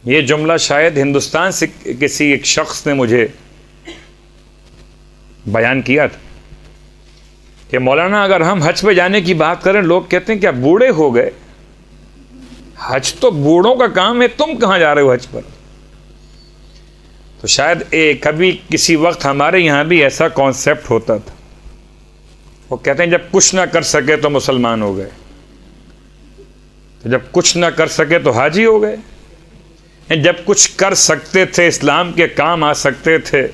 یہ جملہ شاید ہندوستان سے کسی ایک شخص نے مجھے بیان کیا تھا کہ مولانا اگر ہم حج پہ جانے کی بات کریں لوگ کہتے ہیں کہ اب بوڑھے ہو گئے، حج تو بوڑھوں کا کام ہے، تم کہاں جا رہے ہو حج پر؟ تو شاید کبھی کسی وقت ہمارے یہاں بھی ایسا کانسیپٹ ہوتا تھا، وہ کہتے ہیں جب کچھ نہ کر سکے تو مسلمان ہو گئے، تو جب کچھ نہ کر سکے تو حاجی ہو گئے، جب کچھ کر سکتے تھے، اسلام کے کام آ سکتے تھے،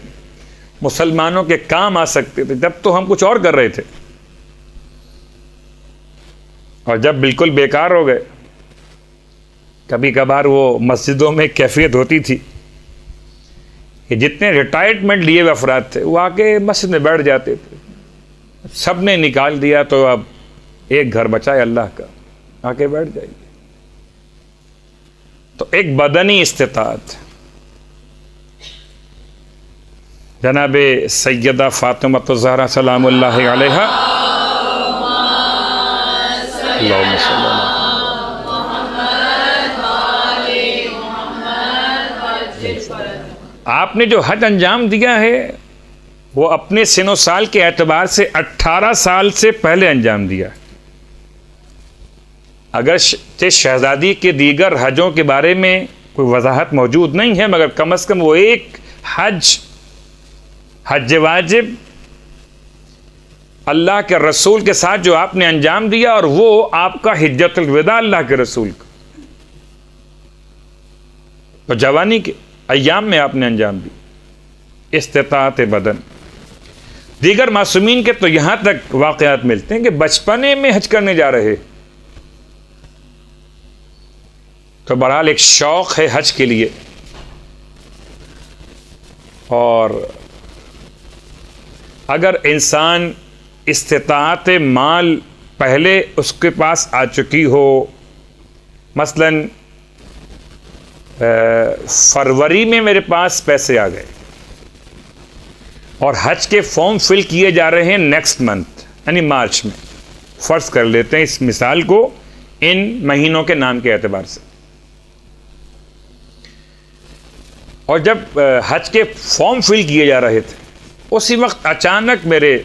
مسلمانوں کے کام آ سکتے تھے، جب تو ہم کچھ اور کر رہے تھے، اور جب بالکل بیکار ہو گئے۔ کبھی کبھار وہ مسجدوں میں کیفیت ہوتی تھی کہ جتنے ریٹائرمنٹ لیے ہوئے افراد تھے وہ آ کے مسجد میں بیٹھ جاتے تھے، سب نے نکال دیا تو اب ایک گھر بچائے اللہ کا، آ کے بیٹھ جائیے۔ تو ایک بدنی استطاعت، جناب سیدہ فاطمہ الزہرا سلام اللہ علیہا، اللہم صلی اللہ علیہ آپ نے جو حج انجام دیا ہے وہ اپنے سن و سال کے اعتبار سے 18 سال سے پہلے انجام دیا۔ اگر شہزادی کے دیگر حجوں کے بارے میں کوئی وضاحت موجود نہیں ہے، مگر کم از کم وہ ایک حج واجب اللہ کے رسول کے ساتھ جو آپ نے انجام دیا، اور وہ آپ کا حجۃ الوداع اللہ کے رسول کا، تو جوانی کے ایام میں آپ نے انجام دی استطاعت بدن۔ دیگر معصومین کے تو یہاں تک واقعات ملتے ہیں کہ بچپنے میں حج کرنے جا رہے، تو بہرحال ایک شوق ہے حج کے لیے، اور اگر انسان استطاعت مال پہلے اس کے پاس آ چکی ہو، مثلاً فروری میں میرے پاس پیسے آ گئے اور حج کے فارم فل کیے جا رہے ہیں نیکسٹ منتھ، یعنی مارچ میں، فرض کر لیتے ہیں اس مثال کو ان مہینوں کے نام کے اعتبار سے. اور جب حج کے فارم فل کیے جا رہے تھے اسی وقت اچانک میرے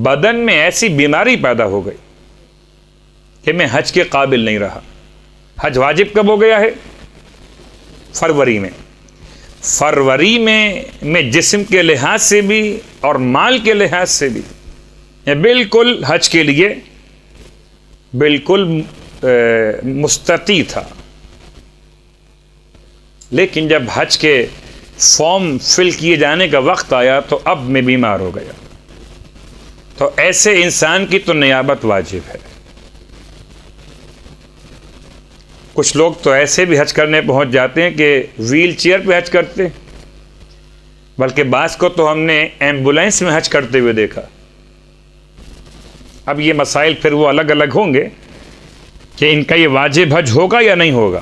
بدن میں ایسی بیماری پیدا ہو گئی کہ میں حج کے قابل نہیں رہا. حج واجب کب ہو گیا ہے؟ فروری میں. فروری میں جسم کے لحاظ سے بھی اور مال کے لحاظ سے بھی بالکل حج کے لیے بالکل مستطیع تھا. لیکن جب حج کے فارم فل کیے جانے کا وقت آیا تو اب میں بیمار ہو گیا. تو ایسے انسان کی تو نیابت واجب ہے. کچھ لوگ تو ایسے بھی حج کرنے پہنچ جاتے ہیں کہ ویل چیئر پہ حج کرتے، بلکہ بعض کو تو ہم نے ایمبولینس میں حج کرتے ہوئے دیکھا. اب یہ مسائل پھر وہ الگ الگ ہوں گے کہ ان کا یہ واجب حج ہوگا یا نہیں ہوگا.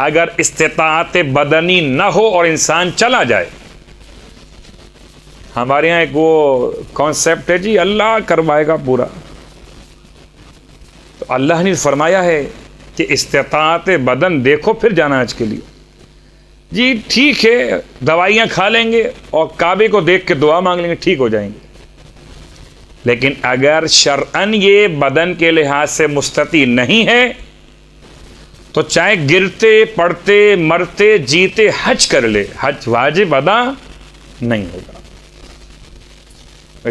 اگر استطاعت بدنی نہ ہو اور انسان چلا جائے، ہمارے یہاں ایک وہ کانسیپٹ ہے جی اللہ کروائے گا پورا. تو اللہ نے فرمایا ہے کہ استطاعت بدن دیکھو پھر جانا حج کے لیے. جی ٹھیک ہے، دوائیاں کھا لیں گے اور کعبے کو دیکھ کے دعا مانگ لیں گے، ٹھیک ہو جائیں گے. لیکن اگر شرعاً یہ بدن کے لحاظ سے مستطیع نہیں ہے تو چاہے گرتے پڑتے مرتے جیتے حج کر لے، حج واجب ادا نہیں ہوگا.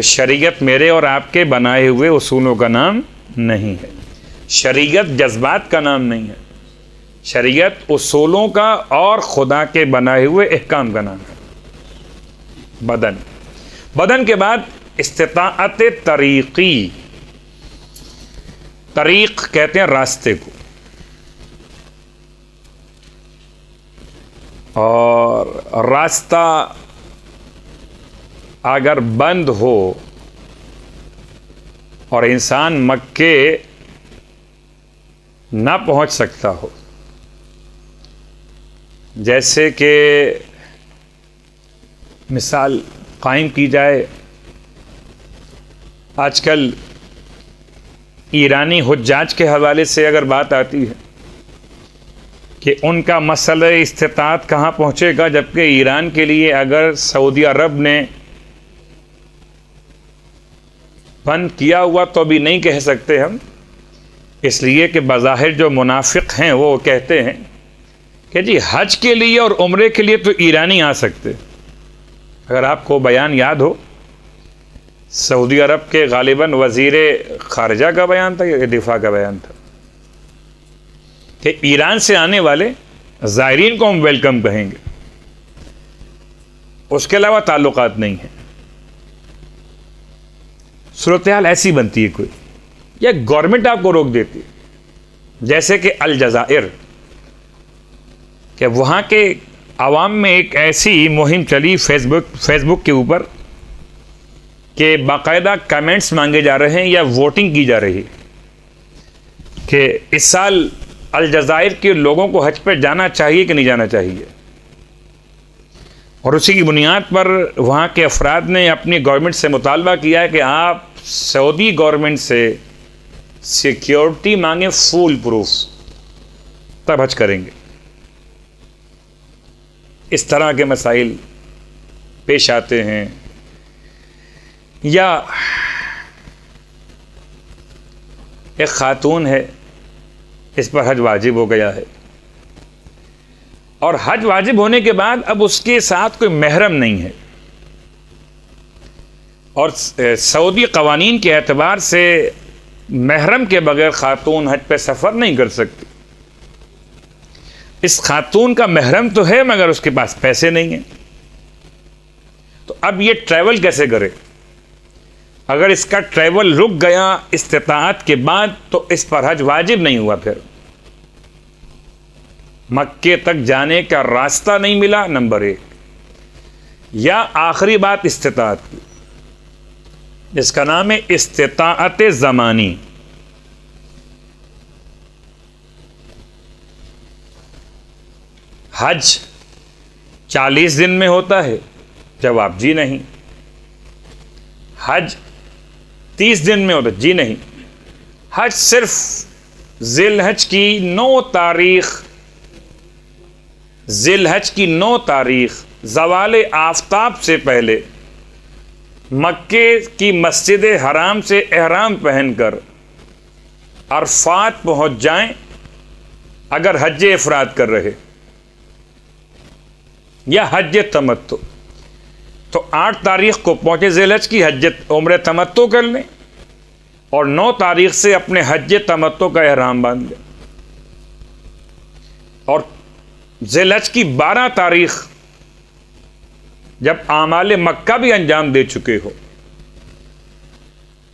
شریعت میرے اور آپ کے بنائے ہوئے اصولوں کا نام نہیں ہے. شریعت جذبات کا نام نہیں ہے. شریعت اصولوں کا اور خدا کے بنائے ہوئے احکام کا نام ہے. بدن کے بعد استطاعت طریقی. طریق کہتے ہیں راستے کو، اور راستہ اگر بند ہو اور انسان مکے نہ پہنچ سکتا ہو، جیسے کہ مثال قائم کی جائے، آج کل ایرانی حجاج کے حوالے سے اگر بات آتی ہے کہ ان کا مسئلہ استطاعت کہاں پہنچے گا، جبکہ ایران کے لیے اگر سعودی عرب نے بند کیا ہوا تو بھی نہیں کہہ سکتے ہم، اس لیے کہ بظاہر جو منافق ہیں وہ کہتے ہیں کہ جی حج کے لیے اور عمرے کے لیے تو ایرانی آ سکتے. اگر آپ کو بیان یاد ہو، سعودی عرب کے غالباً وزیر خارجہ کا بیان تھا یا دفاع کا بیان تھا کہ ایران سے آنے والے زائرین کو ہم ویلکم کہیں گے، اس کے علاوہ تعلقات نہیں ہیں. صورتحال ایسی بنتی ہے کوئی، یا گورنمنٹ آپ کو روک دیتی ہے، جیسے کہ الجزائر، کہ وہاں کے عوام میں ایک ایسی مہم چلی فیس بک کے اوپر کہ باقاعدہ کمنٹس مانگے جا رہے ہیں یا ووٹنگ کی جا رہی ہے کہ اس سال الجزائر کے لوگوں کو حج پہ جانا چاہیے کہ نہیں جانا چاہیے. اور اسی کی بنیاد پر وہاں کے افراد نے اپنی گورنمنٹ سے مطالبہ کیا ہے کہ آپ سعودی گورنمنٹ سے سیکیورٹی مانگیں، فول پروف، تب حج کریں گے. اس طرح کے مسائل پیش آتے ہیں. یا ایک خاتون ہے، اس پر حج واجب ہو گیا ہے، اور حج واجب ہونے کے بعد اب اس کے ساتھ کوئی محرم نہیں ہے، اور سعودی قوانین کے اعتبار سے محرم کے بغیر خاتون حج پہ سفر نہیں کر سکتی. اس خاتون کا محرم تو ہے مگر اس کے پاس پیسے نہیں ہیں، تو اب یہ ٹریول کیسے کرے؟ اگر اس کا ٹریول رک گیا استطاعت کے بعد تو اس پر حج واجب نہیں ہوا. پھر مکے تک جانے کا راستہ نہیں ملا، نمبر 1. یا آخری بات استطاعت کی، جس کا نام ہے استطاعت زمانی. حج 40 دن میں ہوتا ہے، جواب جی نہیں. حج 30 دن میں ہوتا، جی نہیں، حج صرف ذی الحج کی 9 تاریخ، ذی الحج کی 9 تاریخ زوال آفتاب سے پہلے مکے کی مسجد حرام سے احرام پہن کر عرفات پہنچ جائیں اگر حج افراد کر رہے یا حج تمتع، تو 8 تاریخ کو پہنچے ذی الحج کی حج عمرہ تمتع کر لیں اور 9 تاریخ سے اپنے حج تمتع کا احرام باندھ لیں، اور ذی الحج کی 12 تاریخ جب اعمال مکہ بھی انجام دے چکے ہو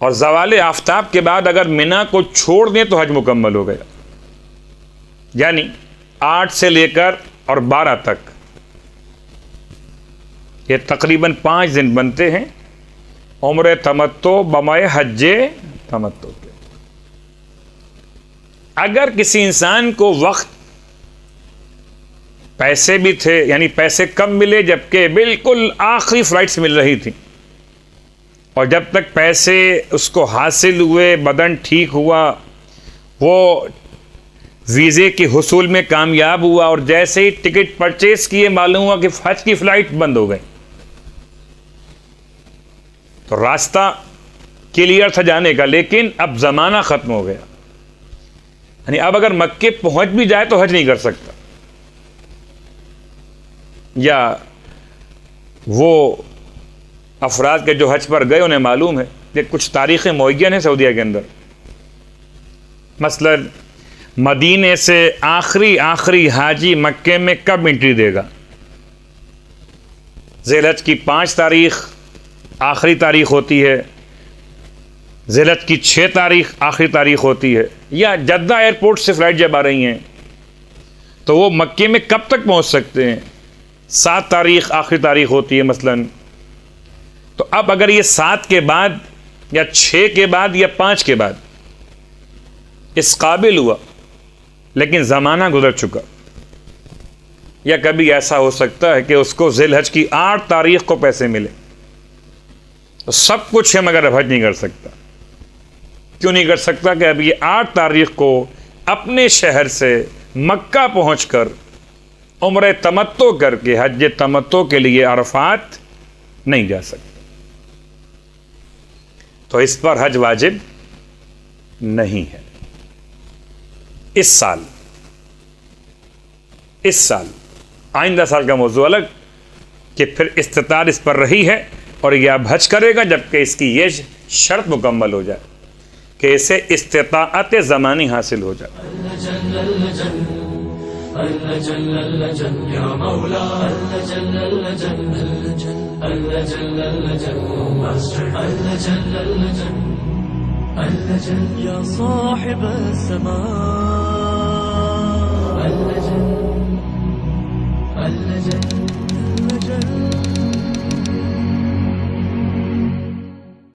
اور زوال آفتاب کے بعد اگر مینا کو چھوڑ دیں تو حج مکمل ہو گیا، یعنی 8 سے لے کر اور 12 تک یہ تقریباً 5 دن بنتے ہیں عمرہ تمتع بمائے حج تمتع کے۔ اگر کسی انسان کو وقت، پیسے بھی تھے، یعنی پیسے کم ملے جبکہ بالکل آخری فلائٹس مل رہی تھی، اور جب تک پیسے اس کو حاصل ہوئے، بدن ٹھیک ہوا، وہ ویزے کے حصول میں کامیاب ہوا، اور جیسے ہی ٹکٹ پرچیز کیے معلوم ہوا کہ حج کی فلائٹ بند ہو گئی، تو راستہ کلیئر تھا جانے کا، لیکن اب زمانہ ختم ہو گیا، یعنی اب اگر مکے پہنچ بھی جائے تو حج نہیں کر سکتا، یا وہ افراد کے جو حج پر گئے انہیں معلوم ہے کہ کچھ تاریخیں معین ہیں سعودیہ کے اندر، مثلا مدینے سے آخری حاجی مکے میں کب انٹری دے گا؟ ذی الحج کی 5 تاریخ آخری تاریخ ہوتی ہے، ذی الحج کی 6 تاریخ آخری تاریخ ہوتی ہے، یا جدہ ایئرپورٹ سے فلائٹ جب آ رہی ہیں تو وہ مکے میں کب تک پہنچ سکتے ہیں؟ 7 تاریخ آخری تاریخ ہوتی ہے مثلا۔ تو اب اگر یہ 7 کے بعد یا 6 کے بعد یا 5 کے بعد اس قابل ہوا لیکن زمانہ گزر چکا، یا کبھی ایسا ہو سکتا ہے کہ اس کو ذی الحج کی 8 تاریخ کو پیسے ملے، تو سب کچھ ہے مگر اب حج نہیں کر سکتا۔ کیوں نہیں کر سکتا؟ کہ اب یہ 8 تاریخ کو اپنے شہر سے مکہ پہنچ کر عمرہ تمتع کر کے حج تمتع کے لیے عرفات نہیں جا سکتا، تو اس پر حج واجب نہیں ہے۔ اس سال آئندہ سال کا موضوع الگ، کہ پھر استطاعت اس پر رہی ہے اور یہ اب حج کرے گا جبکہ اس کی یہ شرط مکمل ہو جائے کہ اسے استطاعت زمانی حاصل ہو جائے۔ يا صاحب السماء